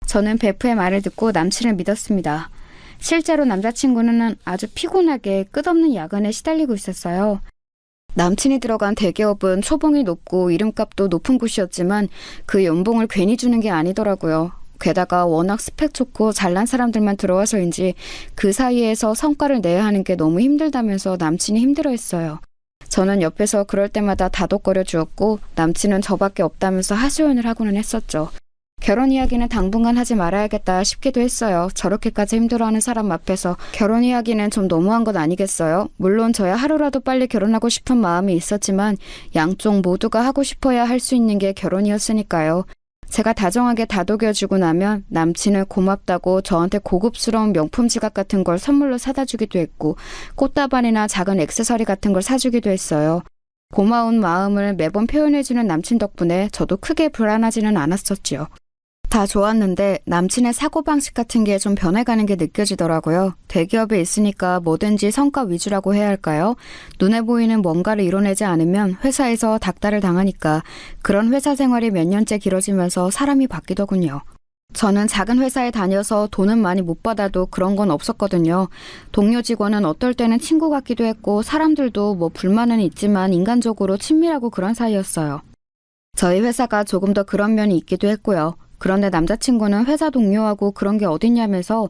저는 베프의 말을 듣고 남친을 믿었습니다. 실제로 남자친구는 아주 피곤하게 끝없는 야근에 시달리고 있었어요. 남친이 들어간 대기업은 초봉이 높고 이름값도 높은 곳이었지만 그 연봉을 괜히 주는 게 아니더라고요. 게다가 워낙 스펙 좋고 잘난 사람들만 들어와서인지 그 사이에서 성과를 내야 하는 게 너무 힘들다면서 남친이 힘들어했어요. 저는 옆에서 그럴 때마다 다독거려 주었고 남친은 저밖에 없다면서 하소연을 하고는 했었죠. 결혼 이야기는 당분간 하지 말아야겠다 싶기도 했어요. 저렇게까지 힘들어하는 사람 앞에서 결혼 이야기는 좀 너무한 것 아니겠어요? 물론 저야 하루라도 빨리 결혼하고 싶은 마음이 있었지만 양쪽 모두가 하고 싶어야 할 수 있는 게 결혼이었으니까요. 제가 다정하게 다독여주고 나면 남친은 고맙다고 저한테 고급스러운 명품 지갑 같은 걸 선물로 사다 주기도 했고 꽃다발이나 작은 액세서리 같은 걸 사주기도 했어요. 고마운 마음을 매번 표현해주는 남친 덕분에 저도 크게 불안하지는 않았었지요. 다 좋았는데 남친의 사고방식 같은 게 좀 변해가는 게 느껴지더라고요. 대기업에 있으니까 뭐든지 성과 위주라고 해야 할까요? 눈에 보이는 뭔가를 이뤄내지 않으면 회사에서 닥달을 당하니까 그런 회사 생활이 몇 년째 길어지면서 사람이 바뀌더군요. 저는 작은 회사에 다녀서 돈은 많이 못 받아도 그런 건 없었거든요. 동료 직원은 어떨 때는 친구 같기도 했고 사람들도 뭐 불만은 있지만 인간적으로 친밀하고 그런 사이였어요. 저희 회사가 조금 더 그런 면이 있기도 했고요. 그런데 남자친구는 회사 동료하고 그런 게 어딨냐면서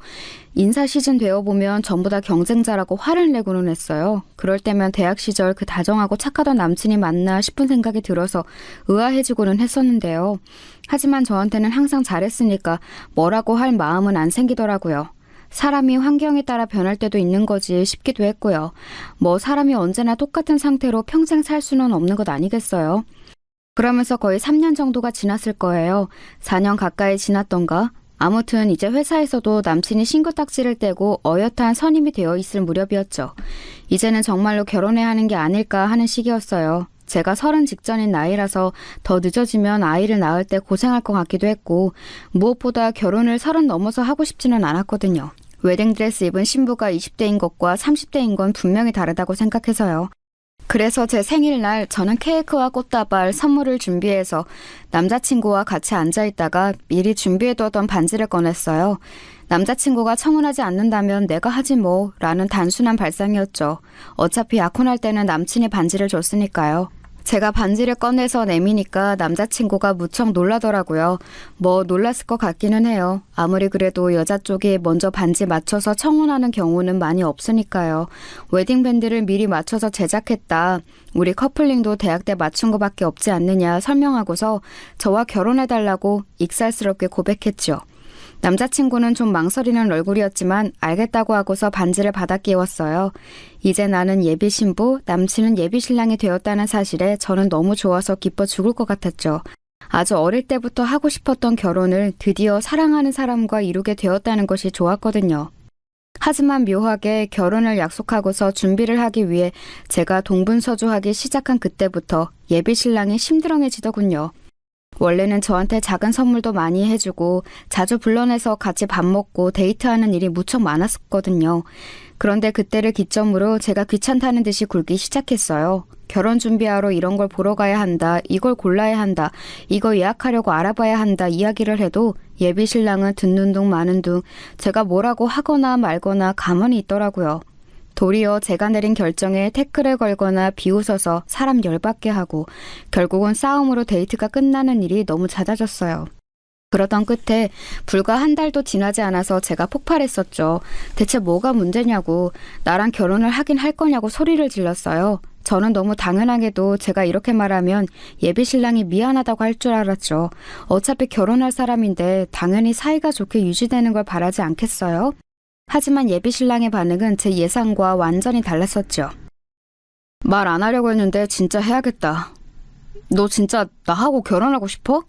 인사 시즌 되어보면 전부 다 경쟁자라고 화를 내고는 했어요. 그럴 때면 대학 시절 그 다정하고 착하던 남친이 맞나 싶은 생각이 들어서 의아해지고는 했었는데요. 하지만 저한테는 항상 잘했으니까 뭐라고 할 마음은 안 생기더라고요. 사람이 환경에 따라 변할 때도 있는 거지 싶기도 했고요. 뭐 사람이 언제나 똑같은 상태로 평생 살 수는 없는 것 아니겠어요? 그러면서 거의 3년 정도가 지났을 거예요. 4년 가까이 지났던가? 아무튼 이제 회사에서도 남친이 신고 딱지를 떼고 어엿한 선임이 되어 있을 무렵이었죠. 이제는 정말로 결혼해야 하는 게 아닐까 하는 시기였어요. 제가 30 직전인 나이라서 더 늦어지면 아이를 낳을 때 고생할 것 같기도 했고 무엇보다 결혼을 30 넘어서 하고 싶지는 않았거든요. 웨딩드레스 입은 신부가 20대인 것과 30대인 건 분명히 다르다고 생각해서요. 그래서 제 생일날 저는 케이크와 꽃다발, 선물을 준비해서 남자친구와 같이 앉아있다가 미리 준비해두었던 반지를 꺼냈어요. 남자친구가 청혼하지 않는다면 내가 하지 뭐 라는 단순한 발상이었죠. 어차피 약혼할 때는 남친이 반지를 줬으니까요. 제가 반지를 꺼내서 내미니까 남자친구가 무척 놀라더라고요. 뭐 놀랐을 것 같기는 해요. 아무리 그래도 여자 쪽이 먼저 반지 맞춰서 청혼하는 경우는 많이 없으니까요. 웨딩밴드를 미리 맞춰서 제작했다. 우리 커플링도 대학 때 맞춘 거밖에 없지 않느냐 설명하고서 저와 결혼해달라고 익살스럽게 고백했죠. 남자친구는 좀 망설이는 얼굴이었지만 알겠다고 하고서 반지를 받아 끼웠어요. 이제 나는 예비 신부, 남친은 예비 신랑이 되었다는 사실에 저는 너무 좋아서 기뻐 죽을 것 같았죠. 아주 어릴 때부터 하고 싶었던 결혼을 드디어 사랑하는 사람과 이루게 되었다는 것이 좋았거든요. 하지만 묘하게 결혼을 약속하고서 준비를 하기 위해 제가 동분서주하기 시작한 그때부터 예비 신랑이 심드렁해지더군요. 원래는 저한테 작은 선물도 많이 해주고 자주 불러내서 같이 밥 먹고 데이트하는 일이 무척 많았었거든요. 그런데 그때를 기점으로 제가 귀찮다는 듯이 굴기 시작했어요. 결혼 준비하러 이런 걸 보러 가야 한다, 이걸 골라야 한다, 이거 예약하려고 알아봐야 한다 이야기를 해도 예비 신랑은 듣는 둥 마는 둥 제가 뭐라고 하거나 말거나 가만히 있더라고요. 도리어 제가 내린 결정에 태클을 걸거나 비웃어서 사람 열받게 하고 결국은 싸움으로 데이트가 끝나는 일이 너무 잦아졌어요. 그러던 끝에 불과 한 달도 지나지 않아서 제가 폭발했었죠. 대체 뭐가 문제냐고, 나랑 결혼을 하긴 할 거냐고 소리를 질렀어요. 저는 너무 당연하게도 제가 이렇게 말하면 예비 신랑이 미안하다고 할 줄 알았죠. 어차피 결혼할 사람인데 당연히 사이가 좋게 유지되는 걸 바라지 않겠어요? 하지만 예비 신랑의 반응은 제 예상과 완전히 달랐었죠. 말 안 하려고 했는데 진짜 해야겠다. 너 진짜 나하고 결혼하고 싶어?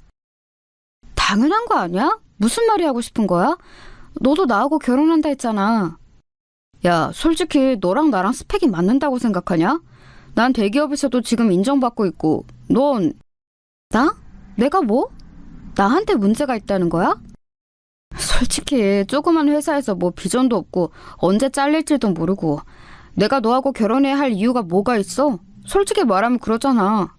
당연한 거 아니야? 무슨 말이 하고 싶은 거야? 너도 나하고 결혼한다 했잖아. 야, 솔직히 너랑 나랑 스펙이 맞는다고 생각하냐? 난 대기업에서도 지금 인정받고 있고 넌... 나? 내가 뭐? 나한테 문제가 있다는 거야? 솔직히 조그만 회사에서 뭐 비전도 없고 언제 잘릴지도 모르고 내가 너하고 결혼해야 할 이유가 뭐가 있어? 솔직히 말하면 그러잖아.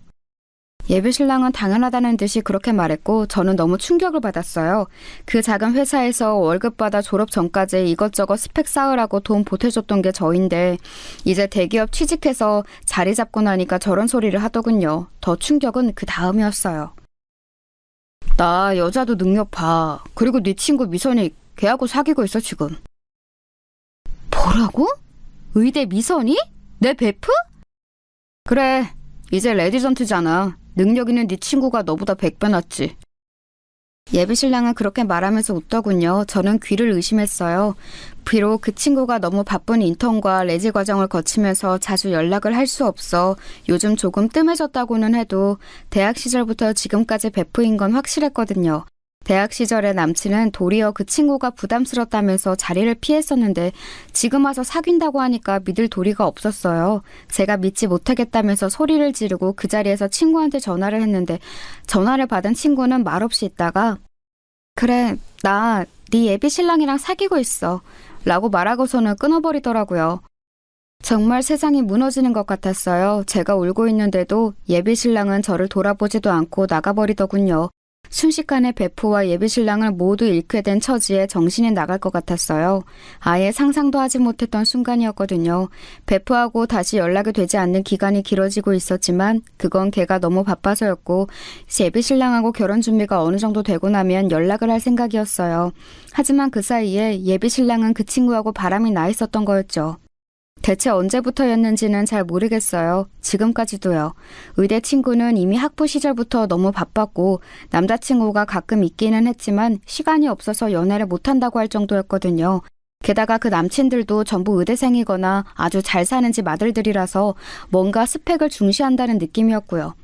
예비 신랑은 당연하다는 듯이 그렇게 말했고 저는 너무 충격을 받았어요. 그 작은 회사에서 월급 받아 졸업 전까지 이것저것 스펙 쌓으라고 돈 보태줬던 게 저인데 이제 대기업 취직해서 자리 잡고 나니까 저런 소리를 하더군요. 더 충격은 그 다음이었어요. 나 여자도 능력 봐. 그리고 네 친구 미선이 걔하고 사귀고 있어 지금. 뭐라고? 의대 미선이? 내 베프? 그래, 이제 레디전트잖아. 능력 있는 네 친구가 너보다 100배 낫지. 예비 신랑은 그렇게 말하면서 웃더군요. 저는 귀를 의심했어요. 비록 그 친구가 너무 바쁜 인턴과 레지 과정을 거치면서 자주 연락을 할 수 없어 요즘 조금 뜸해졌다고는 해도 대학 시절부터 지금까지 베프인 건 확실했거든요. 대학 시절에 남친은 도리어 그 친구가 부담스럽다면서 자리를 피했었는데 지금 와서 사귄다고 하니까 믿을 도리가 없었어요. 제가 믿지 못하겠다면서 소리를 지르고 그 자리에서 친구한테 전화를 했는데 전화를 받은 친구는 말없이 있다가 그래, 나 네 예비 신랑이랑 사귀고 있어 라고 말하고서는 끊어버리더라고요. 정말 세상이 무너지는 것 같았어요. 제가 울고 있는데도 예비 신랑은 저를 돌아보지도 않고 나가버리더군요. 순식간에 베프와 예비 신랑을 모두 잃게 된 처지에 정신이 나갈 것 같았어요. 아예 상상도 하지 못했던 순간이었거든요. 베프하고 다시 연락이 되지 않는 기간이 길어지고 있었지만 그건 걔가 너무 바빠서였고 예비 신랑하고 결혼 준비가 어느 정도 되고 나면 연락을 할 생각이었어요. 하지만 그 사이에 예비 신랑은 그 친구하고 바람이 나 있었던 거였죠. 대체 언제부터였는지는 잘 모르겠어요. 지금까지도요. 의대 친구는 이미 학부 시절부터 너무 바빴고 남자친구가 가끔 있기는 했지만 시간이 없어서 연애를 못한다고 할 정도였거든요. 게다가 그 남친들도 전부 의대생이거나 아주 잘 사는 집 아들들이라서 뭔가 스펙을 중시한다는 느낌이었고요.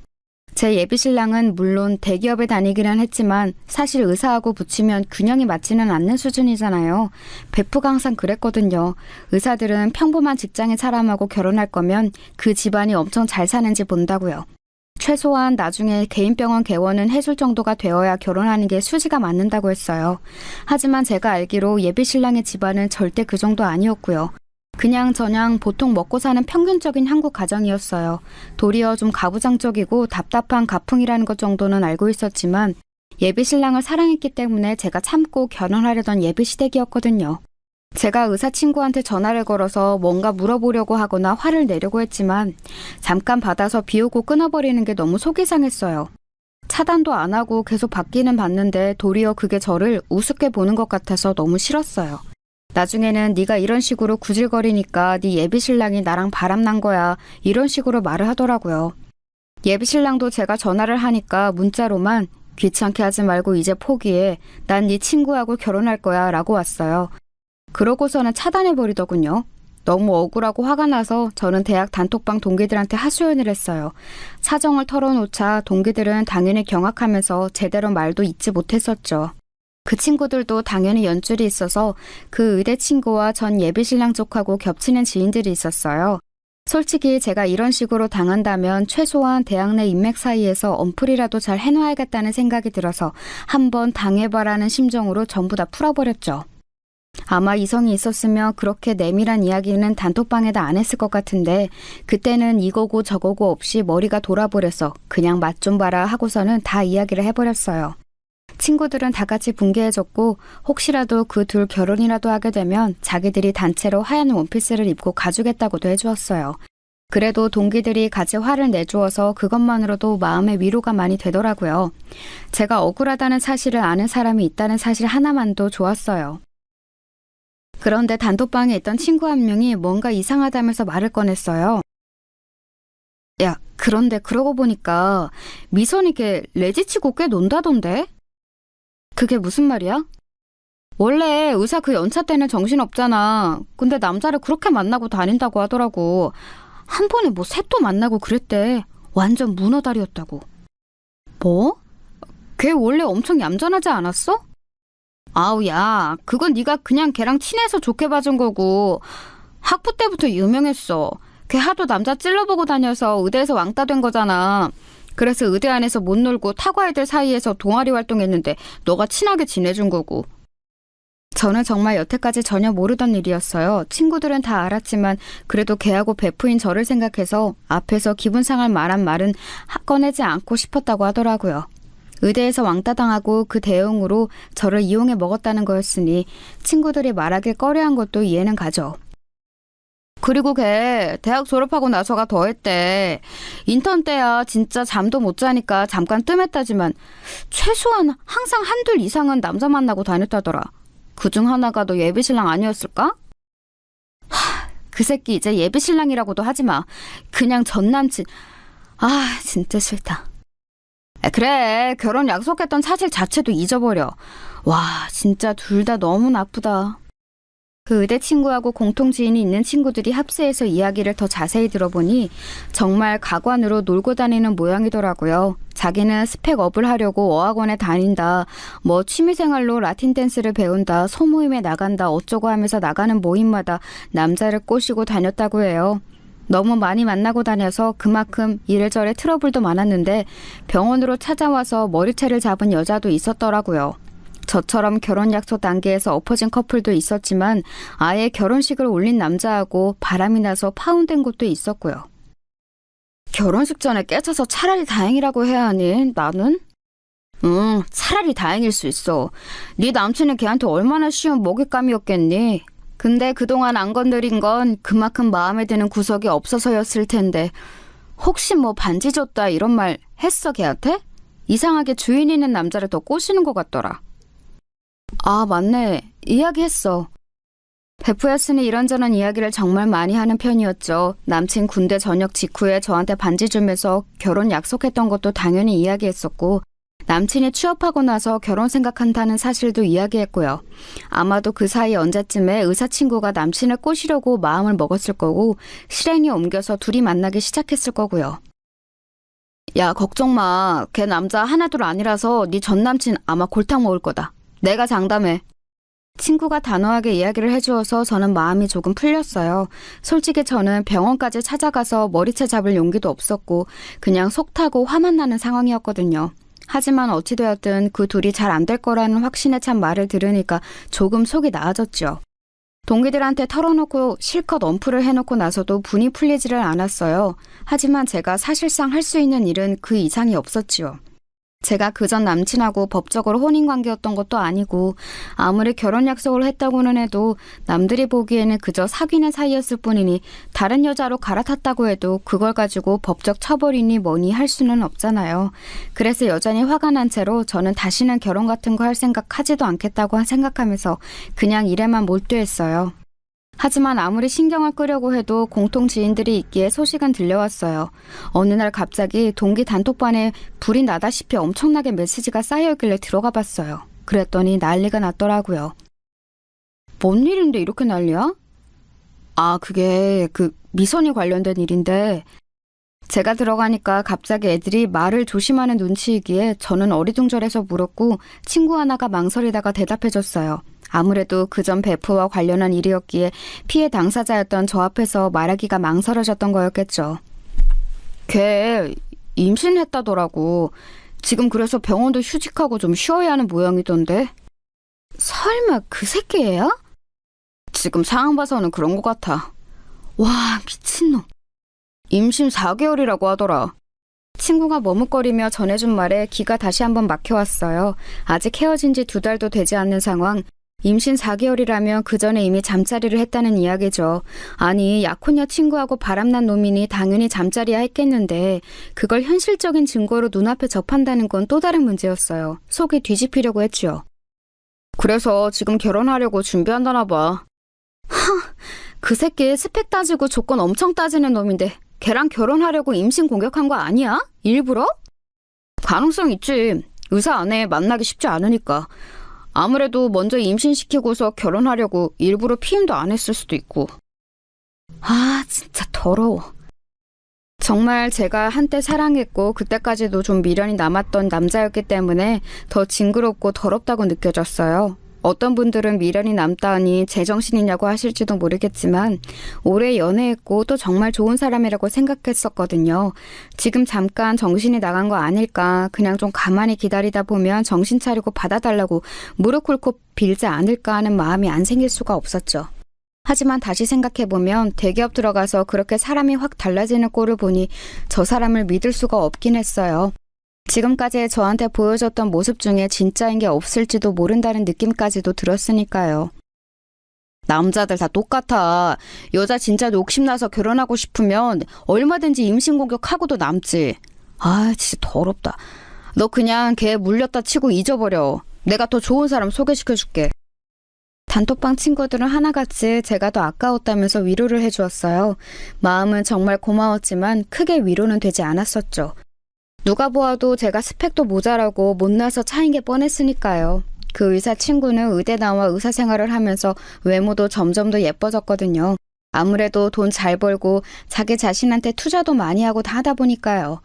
제 예비 신랑은 물론 대기업에 다니기는 했지만 사실 의사하고 붙이면 균형이 맞지는 않는 수준이잖아요. 베프가 항상 그랬거든요. 의사들은 평범한 직장인 사람하고 결혼할 거면 그 집안이 엄청 잘 사는지 본다고요. 최소한 나중에 개인 병원 개원은 해줄 정도가 되어야 결혼하는 게 수지가 맞는다고 했어요. 하지만 제가 알기로 예비 신랑의 집안은 절대 그 정도 아니었고요. 그냥 저냥 보통 먹고 사는 평균적인 한국 가정이었어요. 도리어 좀 가부장적이고 답답한 가풍이라는 것 정도는 알고 있었지만 예비 신랑을 사랑했기 때문에 제가 참고 결혼하려던 예비 시댁이었거든요. 제가 의사 친구한테 전화를 걸어서 뭔가 물어보려고 하거나 화를 내려고 했지만 잠깐 받아서 비우고 끊어버리는 게 너무 속이 상했어요. 차단도 안 하고 계속 받기는 받는데 도리어 그게 저를 우습게 보는 것 같아서 너무 싫었어요. 나중에는 네가 이런 식으로 구질거리니까 네 예비 신랑이 나랑 바람난 거야 이런 식으로 말을 하더라고요. 예비 신랑도 제가 전화를 하니까 문자로만 귀찮게 하지 말고 이제 포기해. 난 네 친구하고 결혼할 거야 라고 왔어요. 그러고서는 차단해버리더군요. 너무 억울하고 화가 나서 저는 대학 단톡방 동기들한테 하소연을 했어요. 사정을 털어놓자 동기들은 당연히 경악하면서 제대로 말도 잇지 못했었죠. 그 친구들도 당연히 연줄이 있어서 그 의대 친구와 전 예비 신랑 쪽하고 겹치는 지인들이 있었어요. 솔직히 제가 이런 식으로 당한다면 최소한 대학 내 인맥 사이에서 언플이라도 잘 해놔야겠다는 생각이 들어서 한번 당해봐라는 심정으로 전부 다 풀어버렸죠. 아마 이성이 있었으면 그렇게 내밀한 이야기는 단톡방에다 안 했을 것 같은데 그때는 이거고 저거고 없이 머리가 돌아버려서 그냥 맛 좀 봐라 하고서는 다 이야기를 해버렸어요. 친구들은 다 같이 분개해줬고 혹시라도 그 둘 결혼이라도 하게 되면 자기들이 단체로 하얀 원피스를 입고 가주겠다고도 해주었어요. 그래도 동기들이 같이 화를 내주어서 그것만으로도 마음의 위로가 많이 되더라고요. 제가 억울하다는 사실을 아는 사람이 있다는 사실 하나만도 좋았어요. 그런데 단톡방에 있던 친구 한 명이 뭔가 이상하다면서 말을 꺼냈어요. 야, 그런데 그러고 보니까 미선이 걔 레지치고 꽤 논다던데? 그게 무슨 말이야? 원래 의사 그 연차 때는 정신없잖아. 근데 남자를 그렇게 만나고 다닌다고 하더라고. 한 번에 뭐 셋도 만나고 그랬대. 완전 문어다리였다고. 뭐? 걔 원래 엄청 얌전하지 않았어? 아우 야, 그건 네가 그냥 걔랑 친해서 좋게 봐준 거고 학부 때부터 유명했어. 걔 하도 남자 찔러보고 다녀서 의대에서 왕따 된 거잖아. 그래서 의대 안에서 못 놀고 타과 애들 사이에서 동아리 활동했는데 너가 친하게 지내준 거고. 저는 정말 여태까지 전혀 모르던 일이었어요. 친구들은 다 알았지만 그래도 걔하고 베프인 저를 생각해서 앞에서 기분 상할 말한 말은 꺼내지 않고 싶었다고 하더라고요. 의대에서 왕따 당하고 그 대응으로 저를 이용해 먹었다는 거였으니 친구들이 말하길 꺼려한 것도 이해는 가죠. 그리고 걔 대학 졸업하고 나서가 더했대. 인턴 때야 진짜 잠도 못 자니까 잠깐 뜸했다지만 최소한 항상 한둘 이상은 남자 만나고 다녔다더라. 그중 하나가 너 예비신랑 아니었을까? 그 새끼 이제 예비신랑이라고도 하지 마. 그냥 전남친. 아, 진짜 싫다. 그래, 결혼 약속했던 사실 자체도 잊어버려. 와, 진짜 둘 다 너무 나쁘다. 그 의대 친구하고 공통 지인이 있는 친구들이 합세해서 이야기를 더 자세히 들어보니 정말 가관으로 놀고 다니는 모양이더라고요. 자기는 스펙업을 하려고 어학원에 다닌다, 뭐 취미생활로 라틴 댄스를 배운다, 소모임에 나간다 어쩌고 하면서 나가는 모임마다 남자를 꼬시고 다녔다고 해요. 너무 많이 만나고 다녀서 그만큼 이래저래 트러블도 많았는데 병원으로 찾아와서 머리채를 잡은 여자도 있었더라고요. 저처럼 결혼 약속 단계에서 엎어진 커플도 있었지만 아예 결혼식을 올린 남자하고 바람이 나서 파혼된 곳도 있었고요. 결혼식 전에 깨져서 차라리 다행이라고 해야 하니 나는? 차라리 다행일 수 있어. 네 남친은 걔한테 얼마나 쉬운 먹잇감이었겠니? 근데 그동안 안 건드린 건 그만큼 마음에 드는 구석이 없어서였을 텐데 혹시 뭐 반지 줬다 이런 말 했어 걔한테? 이상하게 주인 있는 남자를 더 꼬시는 것 같더라. 아, 맞네. 이야기했어. 베프였으니 이런저런 이야기를 정말 많이 하는 편이었죠. 남친 군대 전역 직후에 저한테 반지 주면서 결혼 약속했던 것도 당연히 이야기했었고 남친이 취업하고 나서 결혼 생각한다는 사실도 이야기했고요. 아마도 그 사이 언제쯤에 의사 친구가 남친을 꼬시려고 마음을 먹었을 거고 실행이 옮겨서 둘이 만나기 시작했을 거고요. 야, 걱정 마. 걔 남자 하나둘 아니라서 네 전남친 아마 골탕 먹을 거다. 내가 장담해. 친구가 단호하게 이야기를 해주어서 저는 마음이 조금 풀렸어요. 솔직히 저는 병원까지 찾아가서 머리채 잡을 용기도 없었고 그냥 속 타고 화만 나는 상황이었거든요. 하지만 어찌되었든 그 둘이 잘 안 될 거라는 확신에 찬 말을 들으니까 조금 속이 나아졌죠. 동기들한테 털어놓고 실컷 언플을 해놓고 나서도 분이 풀리지를 않았어요. 하지만 제가 사실상 할 수 있는 일은 그 이상이 없었지요. 제가 그전 남친하고 법적으로 혼인관계였던 것도 아니고 아무리 결혼 약속을 했다고는 해도 남들이 보기에는 그저 사귀는 사이였을 뿐이니 다른 여자로 갈아탔다고 해도 그걸 가지고 법적 처벌이니 뭐니 할 수는 없잖아요. 그래서 여전히 화가 난 채로 저는 다시는 결혼 같은 거 할 생각 하지도 않겠다고 생각하면서 그냥 일에만 몰두했어요. 하지만 아무리 신경을 끄려고 해도 공통 지인들이 있기에 소식은 들려왔어요. 어느 날 갑자기 동기 단톡방에 불이 나다시피 엄청나게 메시지가 쌓여있길래 들어가 봤어요. 그랬더니 난리가 났더라고요. 뭔 일인데 이렇게 난리야? 아, 그게 미선이 관련된 일인데 제가 들어가니까 갑자기 애들이 말을 조심하는 눈치이기에 저는 어리둥절해서 물었고 친구 하나가 망설이다가 대답해줬어요. 아무래도 그전 배프와 관련한 일이었기에 피해 당사자였던 저 앞에서 말하기가 망설여졌던 거였겠죠. 걔 임신했다더라고. 지금 그래서 병원도 휴직하고 좀 쉬어야 하는 모양이던데. 설마 그 새끼예요? 지금 상황 봐서는 그런 것 같아. 와, 미친놈. 임신 4개월이라고 하더라. 친구가 머뭇거리며 전해준 말에 귀가 다시 한번 막혀왔어요. 아직 헤어진 지 2달도 되지 않는 상황. 임신 4개월이라면 그 전에 이미 잠자리를 했다는 이야기죠. 아니, 약혼녀 친구하고 바람난 놈이니 당연히 잠자리야 했겠는데 그걸 현실적인 증거로 눈앞에 접한다는 건 또 다른 문제였어요. 속이 뒤집히려고 했죠. 그래서 지금 결혼하려고 준비한다나 봐. 그 새끼 스펙 따지고 조건 엄청 따지는 놈인데 걔랑 결혼하려고 임신 공격한 거 아니야? 일부러? 가능성 있지. 의사 안에 만나기 쉽지 않으니까. 아무래도 먼저 임신시키고서 결혼하려고 일부러 피임도 안 했을 수도 있고. 아, 진짜 더러워. 정말 제가 한때 사랑했고 그때까지도 좀 미련이 남았던 남자였기 때문에 더 징그럽고 더럽다고 느껴졌어요. 어떤 분들은 미련이 남다니 제정신이냐고 하실지도 모르겠지만 오래 연애했고 또 정말 좋은 사람이라고 생각했었거든요. 지금 잠깐 정신이 나간 거 아닐까, 그냥 좀 가만히 기다리다 보면 정신 차리고 받아달라고 무릎 꿇고 빌지 않을까 하는 마음이 안 생길 수가 없었죠. 하지만 다시 생각해보면 대기업 들어가서 그렇게 사람이 확 달라지는 꼴을 보니 저 사람을 믿을 수가 없긴 했어요. 지금까지 저한테 보여줬던 모습 중에 진짜인 게 없을지도 모른다는 느낌까지도 들었으니까요. 남자들 다 똑같아. 여자 진짜 욕심나서 결혼하고 싶으면 얼마든지 임신 공격하고도 남지. 아, 진짜 더럽다. 너 그냥 걔 물렸다 치고 잊어버려. 내가 더 좋은 사람 소개시켜줄게. 단톡방 친구들은 하나같이 제가 더 아까웠다면서 위로를 해주었어요. 마음은 정말 고마웠지만 크게 위로는 되지 않았었죠. 누가 보아도 제가 스펙도 모자라고 못나서 차인 게 뻔했으니까요. 그 의사 친구는 의대 나와 의사 생활을 하면서 외모도 점점 더 예뻐졌거든요. 아무래도 돈 잘 벌고 자기 자신한테 투자도 많이 하고 다 하다 보니까요.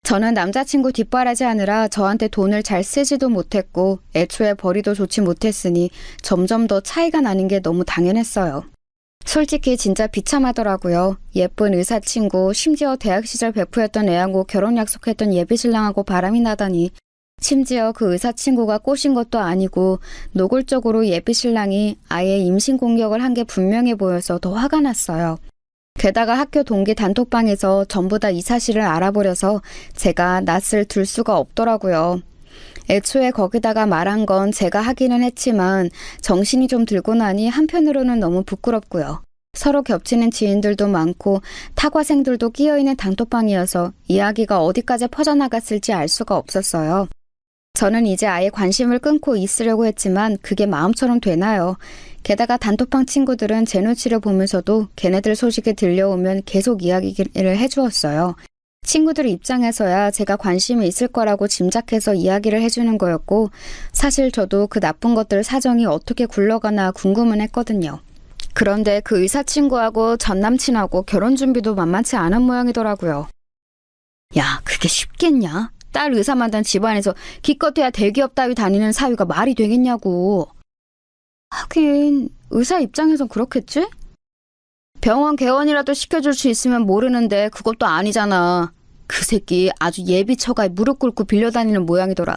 저는 남자친구 뒷바라지 하느라 저한테 돈을 잘 쓰지도 못했고 애초에 벌이도 좋지 못했으니 점점 더 차이가 나는 게 너무 당연했어요. 솔직히 진짜 비참하더라고요. 예쁜 의사 친구, 심지어 대학 시절 베프였던 애하고 결혼 약속했던 예비신랑하고 바람이 나다니. 심지어 그 의사 친구가 꼬신 것도 아니고 노골적으로 예비신랑이 아예 임신 공격을 한 게 분명해 보여서 더 화가 났어요. 게다가 학교 동기 단톡방에서 전부 다 이 사실을 알아버려서 제가 낯을 들 수가 없더라고요. 애초에 거기다가 말한 건 제가 하기는 했지만 정신이 좀 들고 나니 한편으로는 너무 부끄럽고요. 서로 겹치는 지인들도 많고 타과생들도 끼어있는 단톡방이어서 이야기가 어디까지 퍼져나갔을지 알 수가 없었어요. 저는 이제 아예 관심을 끊고 있으려고 했지만 그게 마음처럼 되나요? 게다가 단톡방 친구들은 제 눈치를 보면서도 걔네들 소식이 들려오면 계속 이야기를 해주었어요. 친구들 입장에서야 제가 관심이 있을 거라고 짐작해서 이야기를 해주는 거였고 사실 저도 그 나쁜 것들 사정이 어떻게 굴러가나 궁금은 했거든요. 그런데 그 의사 친구하고 전 남친하고 결혼 준비도 만만치 않은 모양이더라고요. 야, 그게 쉽겠냐? 딸 의사 만든 집안에서 기껏해야 대기업 따위 다니는 사위가 말이 되겠냐고. 하긴 의사 입장에선 그렇겠지? 병원 개원이라도 시켜줄 수 있으면 모르는데 그것도 아니잖아. 그 새끼 아주 예비처가에 무릎 꿇고 빌려다니는 모양이더라.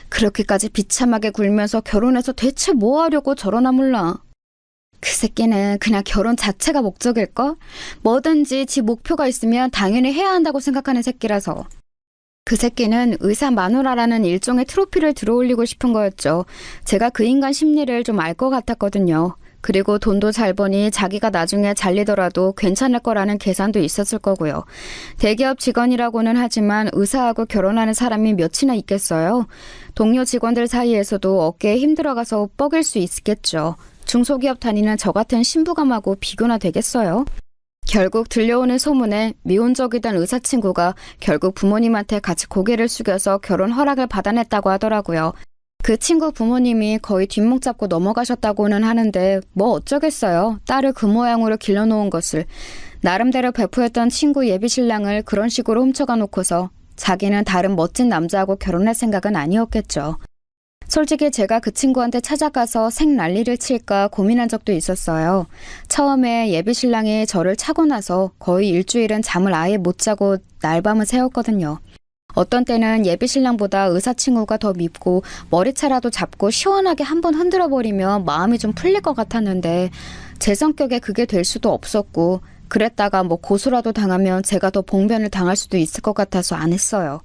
그렇게까지 비참하게 굴면서 결혼해서 대체 뭐 하려고 저러나 몰라. 그 새끼는 그냥 결혼 자체가 목적일걸? 뭐든지 지 목표가 있으면 당연히 해야 한다고 생각하는 새끼라서. 그 새끼는 의사 마누라라는 일종의 트로피를 들어올리고 싶은 거였죠. 제가 그 인간 심리를 좀 알 것 같았거든요. 그리고 돈도 잘 버니 자기가 나중에 잘리더라도 괜찮을 거라는 계산도 있었을 거고요. 대기업 직원이라고는 하지만 의사하고 결혼하는 사람이 몇이나 있겠어요? 동료 직원들 사이에서도 어깨에 힘들어가서 뻐길 수 있겠죠. 중소기업 다니는 저 같은 신부감하고 비교나 되겠어요? 결국 들려오는 소문에 미혼적이던 의사 친구가 결국 부모님한테 같이 고개를 숙여서 결혼 허락을 받아냈다고 하더라고요. 그 친구 부모님이 거의 뒷목 잡고 넘어가셨다고는 하는데 뭐 어쩌겠어요. 딸을 그 모양으로 길러놓은 것을. 나름대로 베프였던 친구 예비신랑을 그런 식으로 훔쳐가 놓고서 자기는 다른 멋진 남자하고 결혼할 생각은 아니었겠죠. 솔직히 제가 그 친구한테 찾아가서 생난리를 칠까 고민한 적도 있었어요. 처음에 예비신랑이 저를 차고 나서 거의 일주일은 잠을 아예 못 자고 날밤을 새웠거든요. 어떤 때는 예비신랑보다 의사친구가 더 밉고 머리채라도 잡고 시원하게 한번 흔들어버리면 마음이 좀 풀릴 것 같았는데 제 성격에 그게 될 수도 없었고 그랬다가 고소라도 당하면 제가 더 봉변을 당할 수도 있을 것 같아서 안 했어요.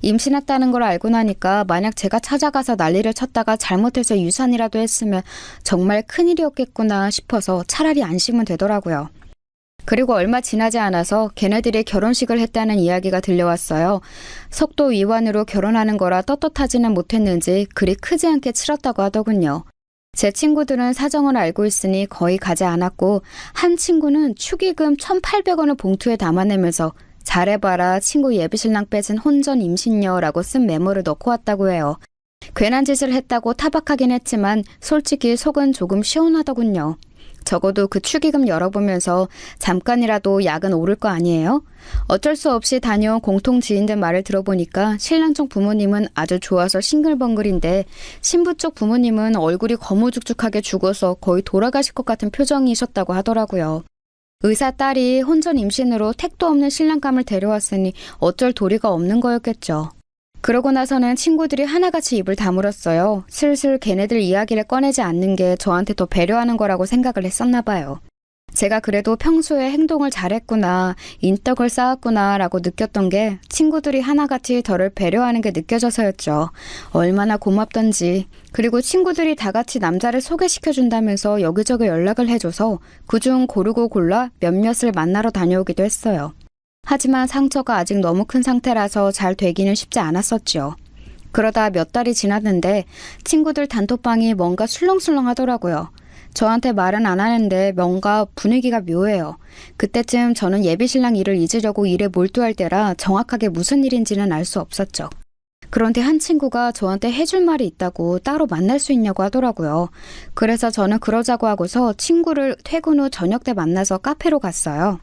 임신했다는 걸 알고 나니까 만약 제가 찾아가서 난리를 쳤다가 잘못해서 유산이라도 했으면 정말 큰일이었겠구나 싶어서 차라리 안심은 되더라고요. 그리고 얼마 지나지 않아서 걔네들이 결혼식을 했다는 이야기가 들려왔어요. 속도 위반으로 결혼하는 거라 떳떳하지는 못했는지 그리 크지 않게 치렀다고 하더군요. 제 친구들은 사정을 알고 있으니 거의 가지 않았고 한 친구는 축의금 1,800원을 봉투에 담아내면서 잘해봐라 친구 예비신랑 뺏은 혼전 임신녀라고 쓴 메모를 넣고 왔다고 해요. 괜한 짓을 했다고 타박하긴 했지만 솔직히 속은 조금 시원하더군요. 적어도 그 축의금 열어보면서 잠깐이라도 약은 오를 거 아니에요? 어쩔 수 없이 다녀온 공통 지인들 말을 들어보니까 신랑 쪽 부모님은 아주 좋아서 싱글벙글인데 신부 쪽 부모님은 얼굴이 거무죽죽하게 죽어서 거의 돌아가실 것 같은 표정이셨다고 하더라고요. 의사 딸이 혼전 임신으로 택도 없는 신랑감을 데려왔으니 어쩔 도리가 없는 거였겠죠. 그러고 나서는 친구들이 하나같이 입을 다물었어요. 슬슬 걔네들 이야기를 꺼내지 않는 게 저한테 더 배려하는 거라고 생각을 했었나 봐요. 제가 그래도 평소에 행동을 잘했구나, 인덕을 쌓았구나 라고 느꼈던 게 친구들이 하나같이 저를 배려하는 게 느껴져서였죠. 얼마나 고맙던지. 그리고 친구들이 다 같이 남자를 소개시켜준다면서 여기저기 연락을 해줘서 그중 고르고 골라 몇몇을 만나러 다녀오기도 했어요. 하지만 상처가 아직 너무 큰 상태라서 잘 되기는 쉽지 않았었죠. 그러다 몇 달이 지났는데 친구들 단톡방이 뭔가 술렁술렁 하더라고요. 저한테 말은 안 하는데 뭔가 분위기가 묘해요. 그때쯤 저는 예비신랑 일을 잊으려고 일에 몰두할 때라 정확하게 무슨 일인지는 알 수 없었죠. 그런데 한 친구가 저한테 해줄 말이 있다고 따로 만날 수 있냐고 하더라고요. 그래서 저는 그러자고 하고서 친구를 퇴근 후 저녁 때 만나서 카페로 갔어요.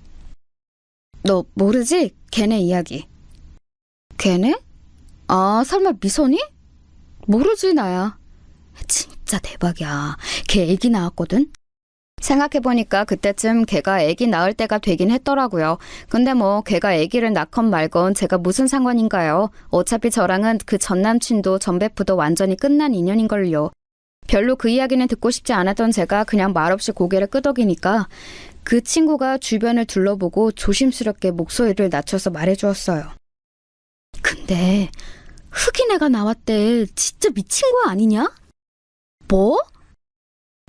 너 모르지? 걔네 이야기. 걔네? 아, 설마 미선이? 모르지, 나야. 진짜 대박이야. 걔 애기 낳았거든? 생각해보니까 그때쯤 걔가 애기 낳을 때가 되긴 했더라고요. 근데 걔가 애기를 낳건 말건 제가 무슨 상관인가요? 어차피 저랑은 그 전 남친도 전 베프도 완전히 끝난 인연인걸요. 별로 그 이야기는 듣고 싶지 않았던 제가 그냥 말없이 고개를 끄덕이니까 그 친구가 주변을 둘러보고 조심스럽게 목소리를 낮춰서 말해주었어요. 근데 흑인 애가 나왔대. 진짜 미친 거 아니냐? 뭐?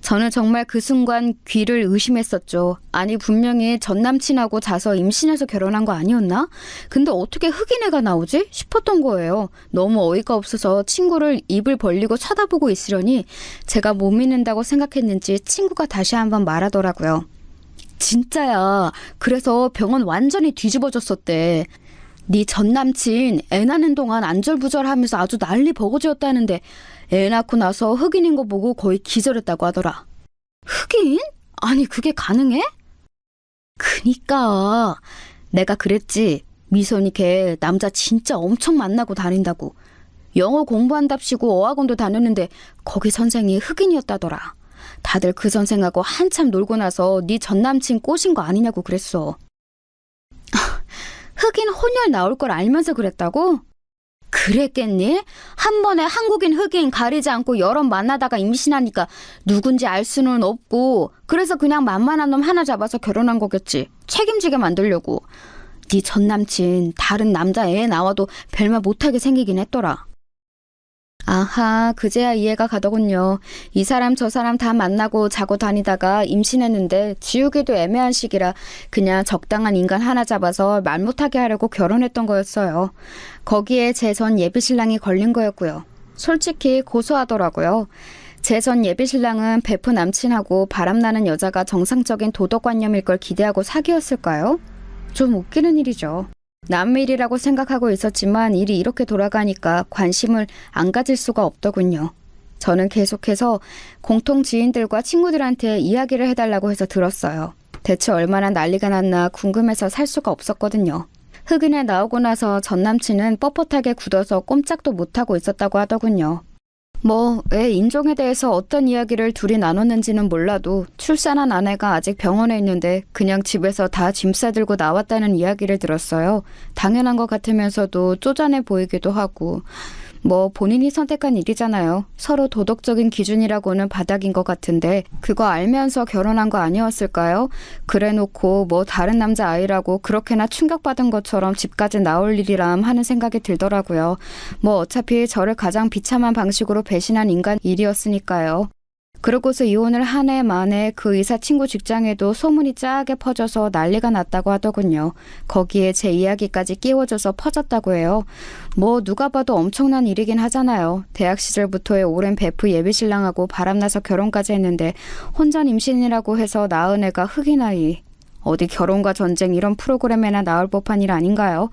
저는 정말 그 순간 귀를 의심했었죠. 아니 분명히 전 남친하고 자서 임신해서 결혼한 거 아니었나? 근데 어떻게 흑인 애가 나오지? 싶었던 거예요. 너무 어이가 없어서 친구를 입을 벌리고 쳐다보고 있으려니 제가 못 믿는다고 생각했는지 친구가 다시 한번 말하더라고요. 진짜야. 그래서 병원 완전히 뒤집어졌었대. 네 전남친 애 낳는 동안 안절부절하면서 아주 난리 버거지였다는데 애 낳고 나서 흑인인 거 보고 거의 기절했다고 하더라. 흑인? 아니 그게 가능해? 그니까 내가 그랬지. 미선이 걔 남자 진짜 엄청 만나고 다닌다고. 영어 공부한답시고 어학원도 다녔는데 거기 선생이 흑인이었다더라. 다들 그 선생하고 한참 놀고 나서 네 전남친 꼬신 거 아니냐고 그랬어. 흑인 혼혈 나올 걸 알면서 그랬다고? 그랬겠니? 한 번에 한국인 흑인 가리지 않고 여러 만나다가 임신하니까 누군지 알 수는 없고 그래서 그냥 만만한 놈 하나 잡아서 결혼한 거겠지. 책임지게 만들려고. 네 전남친 다른 남자 애 나와도 별말 못하게 생기긴 했더라. 아하, 그제야 이해가 가더군요. 이 사람 저 사람 다 만나고 자고 다니다가 임신했는데 지우기도 애매한 시기라 그냥 적당한 인간 하나 잡아서 말 못하게 하려고 결혼했던 거였어요. 거기에 제 전 예비신랑이 걸린 거였고요. 솔직히 고소하더라고요. 제 전 예비신랑은 베프 남친하고 바람나는 여자가 정상적인 도덕관념일 걸 기대하고 사귀었을까요? 좀 웃기는 일이죠. 남일이라고 생각하고 있었지만 일이 이렇게 돌아가니까 관심을 안 가질 수가 없더군요. 저는 계속해서 공통 지인들과 친구들한테 이야기를 해달라고 해서 들었어요. 대체 얼마나 난리가 났나 궁금해서 살 수가 없었거든요. 흑인에 나오고 나서 전 남친은 뻣뻣하게 굳어서 꼼짝도 못하고 있었다고 하더군요. 애 인종에 대해서 어떤 이야기를 둘이 나눴는지는 몰라도 출산한 아내가 아직 병원에 있는데 그냥 집에서 다 짐 싸들고 나왔다는 이야기를 들었어요. 당연한 것 같으면서도 쪼잔해 보이기도 하고. 본인이 선택한 일이잖아요. 서로 도덕적인 기준이라고는 바닥인 것 같은데 그거 알면서 결혼한 거 아니었을까요? 그래놓고 다른 남자 아이라고 그렇게나 충격받은 것처럼 집까지 나올 일이람 하는 생각이 들더라고요. 어차피 저를 가장 비참한 방식으로 배신한 인간 일이었으니까요. 그러고서 이혼을 한 해 만에 그 의사 친구 직장에도 소문이 짜게 퍼져서 난리가 났다고 하더군요. 거기에 제 이야기까지 끼워져서 퍼졌다고 해요. 누가 봐도 엄청난 일이긴 하잖아요. 대학 시절부터의 오랜 베프 예비신랑하고 바람나서 결혼까지 했는데 혼전 임신이라고 해서 낳은 애가 흑인 아이. 어디 결혼과 전쟁 이런 프로그램에나 나올 법한 일 아닌가요?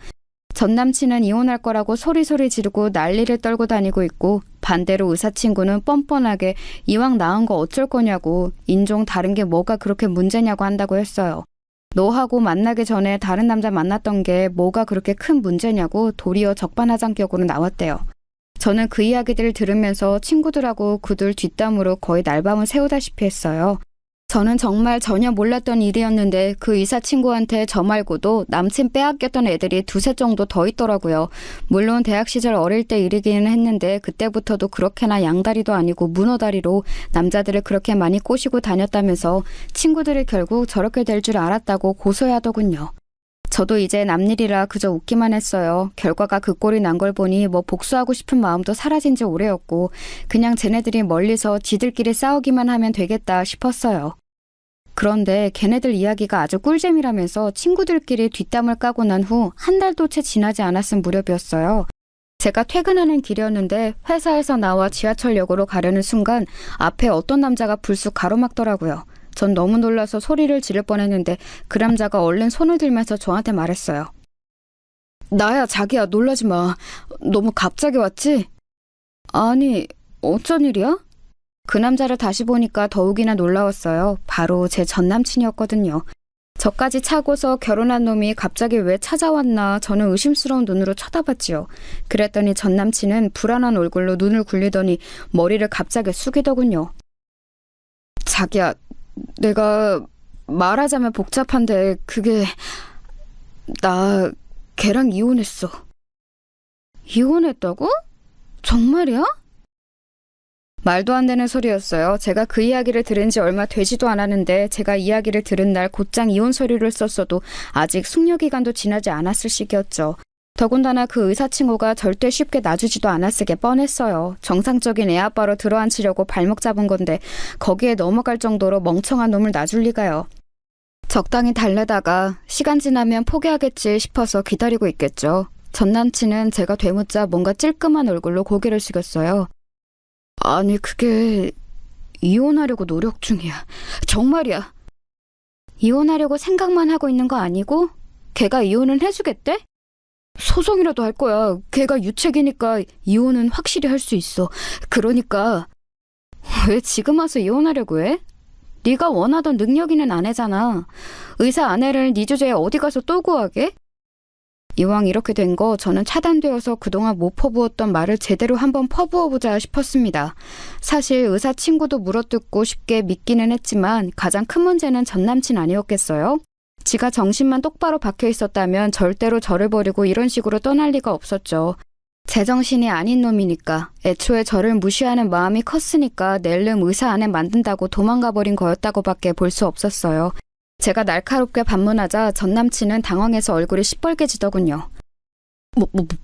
전 남친은 이혼할 거라고 소리소리 지르고 난리를 떨고 다니고 있고 반대로 의사 친구는 뻔뻔하게 이왕 낳은 거 어쩔 거냐고 인종 다른 게 뭐가 그렇게 문제냐고 한다고 했어요. 너하고 만나기 전에 다른 남자 만났던 게 뭐가 그렇게 큰 문제냐고 도리어 적반하장격으로 나왔대요. 저는 그 이야기들을 들으면서 친구들하고 그들 뒷담으로 거의 날밤을 새우다시피 했어요. 저는 정말 전혀 몰랐던 일이었는데 그 의사 친구한테 저 말고도 남친 빼앗겼던 애들이 두세 정도 더 있더라고요. 물론 대학 시절 어릴 때 일이기는 했는데 그때부터도 그렇게나 양다리도 아니고 문어다리로 남자들을 그렇게 많이 꼬시고 다녔다면서 친구들이 결국 저렇게 될 줄 알았다고 고소해하더군요. 저도 이제 남일이라 그저 웃기만 했어요. 결과가 그 꼴이 난 걸 보니 복수하고 싶은 마음도 사라진 지 오래였고 그냥 쟤네들이 멀리서 지들끼리 싸우기만 하면 되겠다 싶었어요. 그런데 걔네들 이야기가 아주 꿀잼이라면서 친구들끼리 뒷담을 까고 난 후 한 달도 채 지나지 않았을 무렵이었어요. 제가 퇴근하는 길이었는데 회사에서 나와 지하철역으로 가려는 순간 앞에 어떤 남자가 불쑥 가로막더라고요. 전 너무 놀라서 소리를 지를 뻔했는데 그 남자가 얼른 손을 들면서 저한테 말했어요. 나야 자기야 놀라지 마. 너무 갑자기 왔지? 아니 어쩐 일이야? 그 남자를 다시 보니까 더욱이나 놀라웠어요. 바로 제 전남친이었거든요. 저까지 차고서 결혼한 놈이 갑자기 왜 찾아왔나 저는 의심스러운 눈으로 쳐다봤지요. 그랬더니 전남친은 불안한 얼굴로 눈을 굴리더니 머리를 갑자기 숙이더군요. 자기야, 내가 말하자면 복잡한데 그게 나 걔랑 이혼했어. 이혼했다고? 정말이야? 말도 안 되는 소리였어요. 제가 그 이야기를 들은 지 얼마 되지도 않았는데 제가 이야기를 들은 날 곧장 이혼 서류를 썼어도 아직 숙려기간도 지나지 않았을 시기였죠. 더군다나 그 의사 친구가 절대 쉽게 놔주지도 않았을 게 뻔했어요. 정상적인 애아빠로 들어앉히려고 발목 잡은 건데 거기에 넘어갈 정도로 멍청한 놈을 놔줄 리가요. 적당히 달래다가 시간 지나면 포기하겠지 싶어서 기다리고 있겠죠. 전 남친은 제가 되묻자 뭔가 찔끔한 얼굴로 고개를 숙였어요. 아니 그게 이혼하려고 노력 중이야. 정말이야. 이혼하려고 생각만 하고 있는 거 아니고 걔가 이혼은 해주겠대? 소송이라도 할 거야. 걔가 유책이니까 이혼은 확실히 할 수 있어. 그러니까 왜 지금 와서 이혼하려고 해? 네가 원하던 능력 있는 아내잖아. 의사 아내를 네 주제에 어디 가서 또 구하게? 이왕 이렇게 된 거 저는 차단되어서 그동안 못 퍼부었던 말을 제대로 한번 퍼부어보자 싶었습니다. 사실 의사 친구도 물어뜯고 쉽게 믿기는 했지만 가장 큰 문제는 전남친 아니었겠어요? 지가 정신만 똑바로 박혀 있었다면 절대로 저를 버리고 이런 식으로 떠날 리가 없었죠. 제정신이 아닌 놈이니까 애초에 저를 무시하는 마음이 컸으니까 낼름 의사 아내 만든다고 도망가 버린 거였다고밖에 볼 수 없었어요. 제가 날카롭게 반문하자 전 남친은 당황해서 얼굴이 시뻘개지더군요.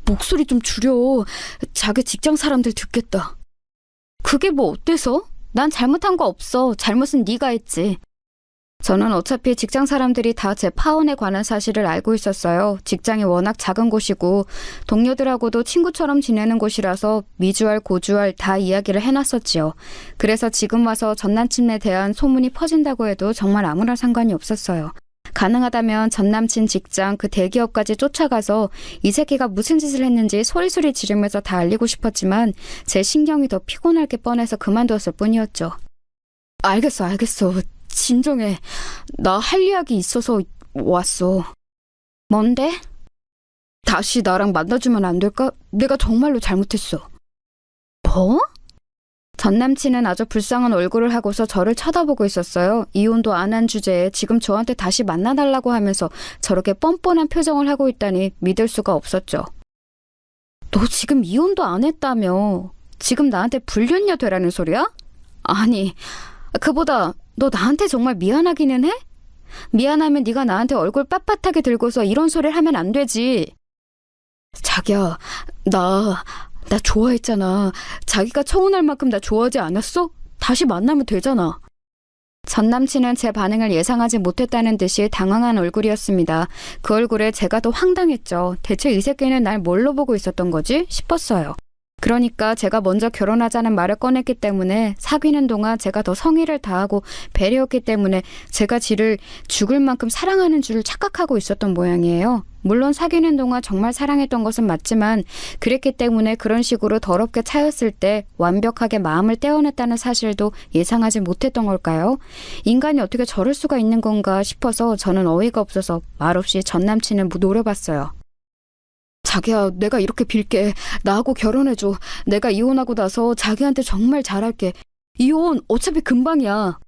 목소리 좀 줄여. 자기 직장 사람들 듣겠다. 그게 뭐 어때서? 난 잘못한 거 없어. 잘못은 네가 했지. 저는 어차피 직장 사람들이 다 제 파혼에 관한 사실을 알고 있었어요. 직장이 워낙 작은 곳이고 동료들하고도 친구처럼 지내는 곳이라서 미주알 고주알 다 이야기를 해놨었지요. 그래서 지금 와서 전 남친에 대한 소문이 퍼진다고 해도 정말 아무런 상관이 없었어요. 가능하다면 전 남친 직장 그 대기업까지 쫓아가서 이 새끼가 무슨 짓을 했는지 소리소리 지르면서 다 알리고 싶었지만 제 신경이 더 피곤할 게 뻔해서 그만두었을 뿐이었죠. 알겠어. 진정해. 나 할 이야기 있어서 왔어. 뭔데? 다시 나랑 만나주면 안 될까? 내가 정말로 잘못했어. 뭐? 전 남친은 아주 불쌍한 얼굴을 하고서 저를 쳐다보고 있었어요. 이혼도 안 한 주제에 지금 저한테 다시 만나달라고 하면서 저렇게 뻔뻔한 표정을 하고 있다니 믿을 수가 없었죠. 너 지금 이혼도 안 했다며. 지금 나한테 불륜녀 되라는 소리야? 아니, 그보다 너 나한테 정말 미안하기는 해? 미안하면 네가 나한테 얼굴 빳빳하게 들고서 이런 소리를 하면 안 되지. 자기야, 나 좋아했잖아. 자기가 청혼할 만큼 나 좋아하지 않았어? 다시 만나면 되잖아. 전 남친은 제 반응을 예상하지 못했다는 듯이 당황한 얼굴이었습니다. 그 얼굴에 제가 더 황당했죠. 대체 이 새끼는 날 뭘로 보고 있었던 거지? 싶었어요. 그러니까 제가 먼저 결혼하자는 말을 꺼냈기 때문에 사귀는 동안 제가 더 성의를 다하고 배려했기 때문에 제가 지를 죽을 만큼 사랑하는 줄 착각하고 있었던 모양이에요. 물론 사귀는 동안 정말 사랑했던 것은 맞지만 그랬기 때문에 그런 식으로 더럽게 차였을 때 완벽하게 마음을 떼어냈다는 사실도 예상하지 못했던 걸까요? 인간이 어떻게 저럴 수가 있는 건가 싶어서 저는 어이가 없어서 말없이 전 남친을 노려봤어요. 자기야, 내가 이렇게 빌게. 나하고 결혼해줘. 내가 이혼하고 나서 자기한테 정말 잘할게. 이혼 어차피 금방이야.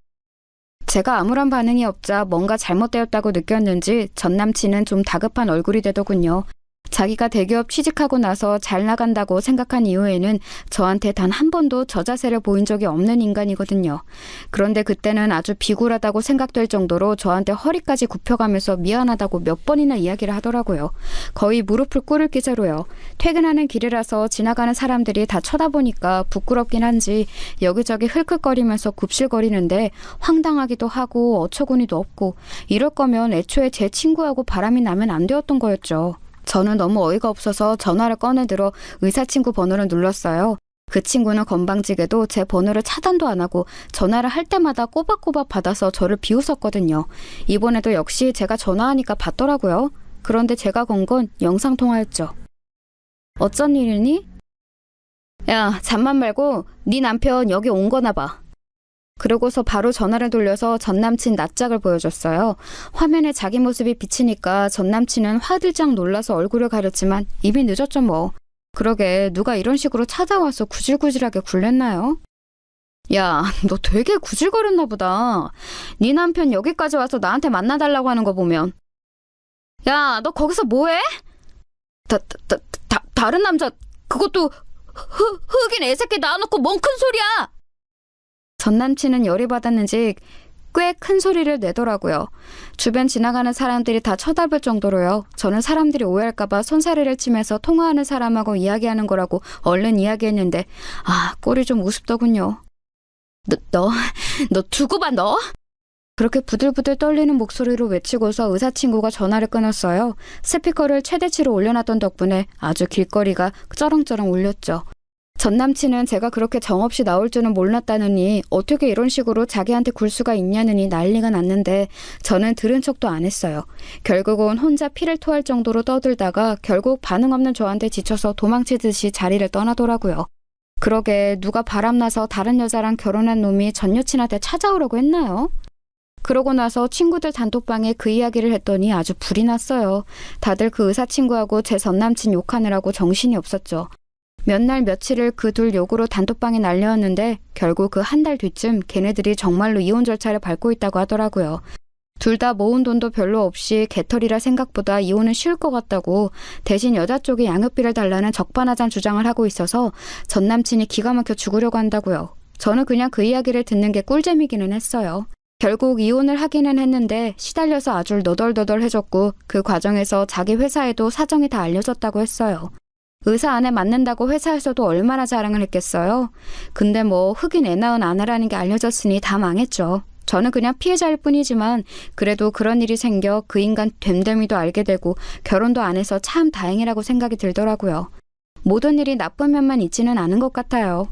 제가 아무런 반응이 없자 뭔가 잘못되었다고 느꼈는지 전 남친은 좀 다급한 얼굴이 되더군요. 자기가 대기업 취직하고 나서 잘 나간다고 생각한 이후에는 저한테 단 한 번도 저 자세를 보인 적이 없는 인간이거든요. 그런데 그때는 아주 비굴하다고 생각될 정도로 저한테 허리까지 굽혀가면서 미안하다고 몇 번이나 이야기를 하더라고요. 거의 무릎을 꿇을 기세로요. 퇴근하는 길이라서 지나가는 사람들이 다 쳐다보니까 부끄럽긴 한지 여기저기 흘끗거리면서 굽실거리는데 황당하기도 하고 어처구니도 없고 이럴 거면 애초에 제 친구하고 바람이 나면 안 되었던 거였죠. 저는 너무 어이가 없어서 전화를 꺼내들어 의사친구 번호를 눌렀어요. 그 친구는 건방지게도 제 번호를 차단도 안 하고 전화를 할 때마다 꼬박꼬박 받아서 저를 비웃었거든요. 이번에도 역시 제가 전화하니까 받더라고요. 그런데 제가 건 건 영상통화였죠. 어쩐 일이니? 야, 잠만 말고 네 남편 여기 온 거나 봐. 그러고서 바로 전화를 돌려서 전 남친 낯짝을 보여줬어요. 화면에 자기 모습이 비치니까 전 남친은 화들짝 놀라서 얼굴을 가렸지만 이미 늦었죠 뭐. 그러게 누가 이런 식으로 찾아와서 구질구질하게 굴렸나요? 야, 너 되게 구질거렸나 보다. 네 남편 여기까지 와서 나한테 만나달라고 하는 거 보면. 야, 너 거기서 뭐해? 다른 남자 그것도 흑인 애새끼 낳아놓고 뭔 큰 소리야. 전 남친은 열이 받았는지 꽤 큰 소리를 내더라고요. 주변 지나가는 사람들이 다 쳐다볼 정도로요. 저는 사람들이 오해할까봐 손사래를 치면서 통화하는 사람하고 이야기하는 거라고 얼른 이야기했는데 꼴이 좀 우습더군요. 너 두고 봐 너? 그렇게 부들부들 떨리는 목소리로 외치고서 의사친구가 전화를 끊었어요. 스피커를 최대치로 올려놨던 덕분에 아주 길거리가 쩌렁쩌렁 울렸죠. 전 남친은 제가 그렇게 정없이 나올 줄은 몰랐다느니 어떻게 이런 식으로 자기한테 굴 수가 있냐느니 난리가 났는데 저는 들은 척도 안 했어요. 결국은 혼자 피를 토할 정도로 떠들다가 결국 반응 없는 저한테 지쳐서 도망치듯이 자리를 떠나더라고요. 그러게 누가 바람나서 다른 여자랑 결혼한 놈이 전 여친한테 찾아오려고 했나요? 그러고 나서 친구들 단톡방에 그 이야기를 했더니 아주 불이 났어요. 다들 그 의사친구하고 제 전 남친 욕하느라고 정신이 없었죠. 몇 날 며칠을 그 둘 욕으로 단톡방에 날려왔는데 결국 그 한 달 뒤쯤 걔네들이 정말로 이혼 절차를 밟고 있다고 하더라고요. 둘 다 모은 돈도 별로 없이 개털이라 생각보다 이혼은 쉬울 것 같다고 대신 여자 쪽에 양육비를 달라는 적반하장 주장을 하고 있어서 전 남친이 기가 막혀 죽으려고 한다고요. 저는 그냥 그 이야기를 듣는 게 꿀잼이기는 했어요. 결국 이혼을 하기는 했는데 시달려서 아주 너덜너덜해졌고 그 과정에서 자기 회사에도 사정이 다 알려졌다고 했어요. 의사 아내 맞는다고 회사에서도 얼마나 자랑을 했겠어요. 근데 뭐 흑인 애 낳은 아내라는 게 알려졌으니 다 망했죠. 저는 그냥 피해자일 뿐이지만 그래도 그런 일이 생겨 그 인간 됨됨이도 알게 되고 결혼도 안 해서 참 다행이라고 생각이 들더라고요. 모든 일이 나쁜 면만 있지는 않은 것 같아요.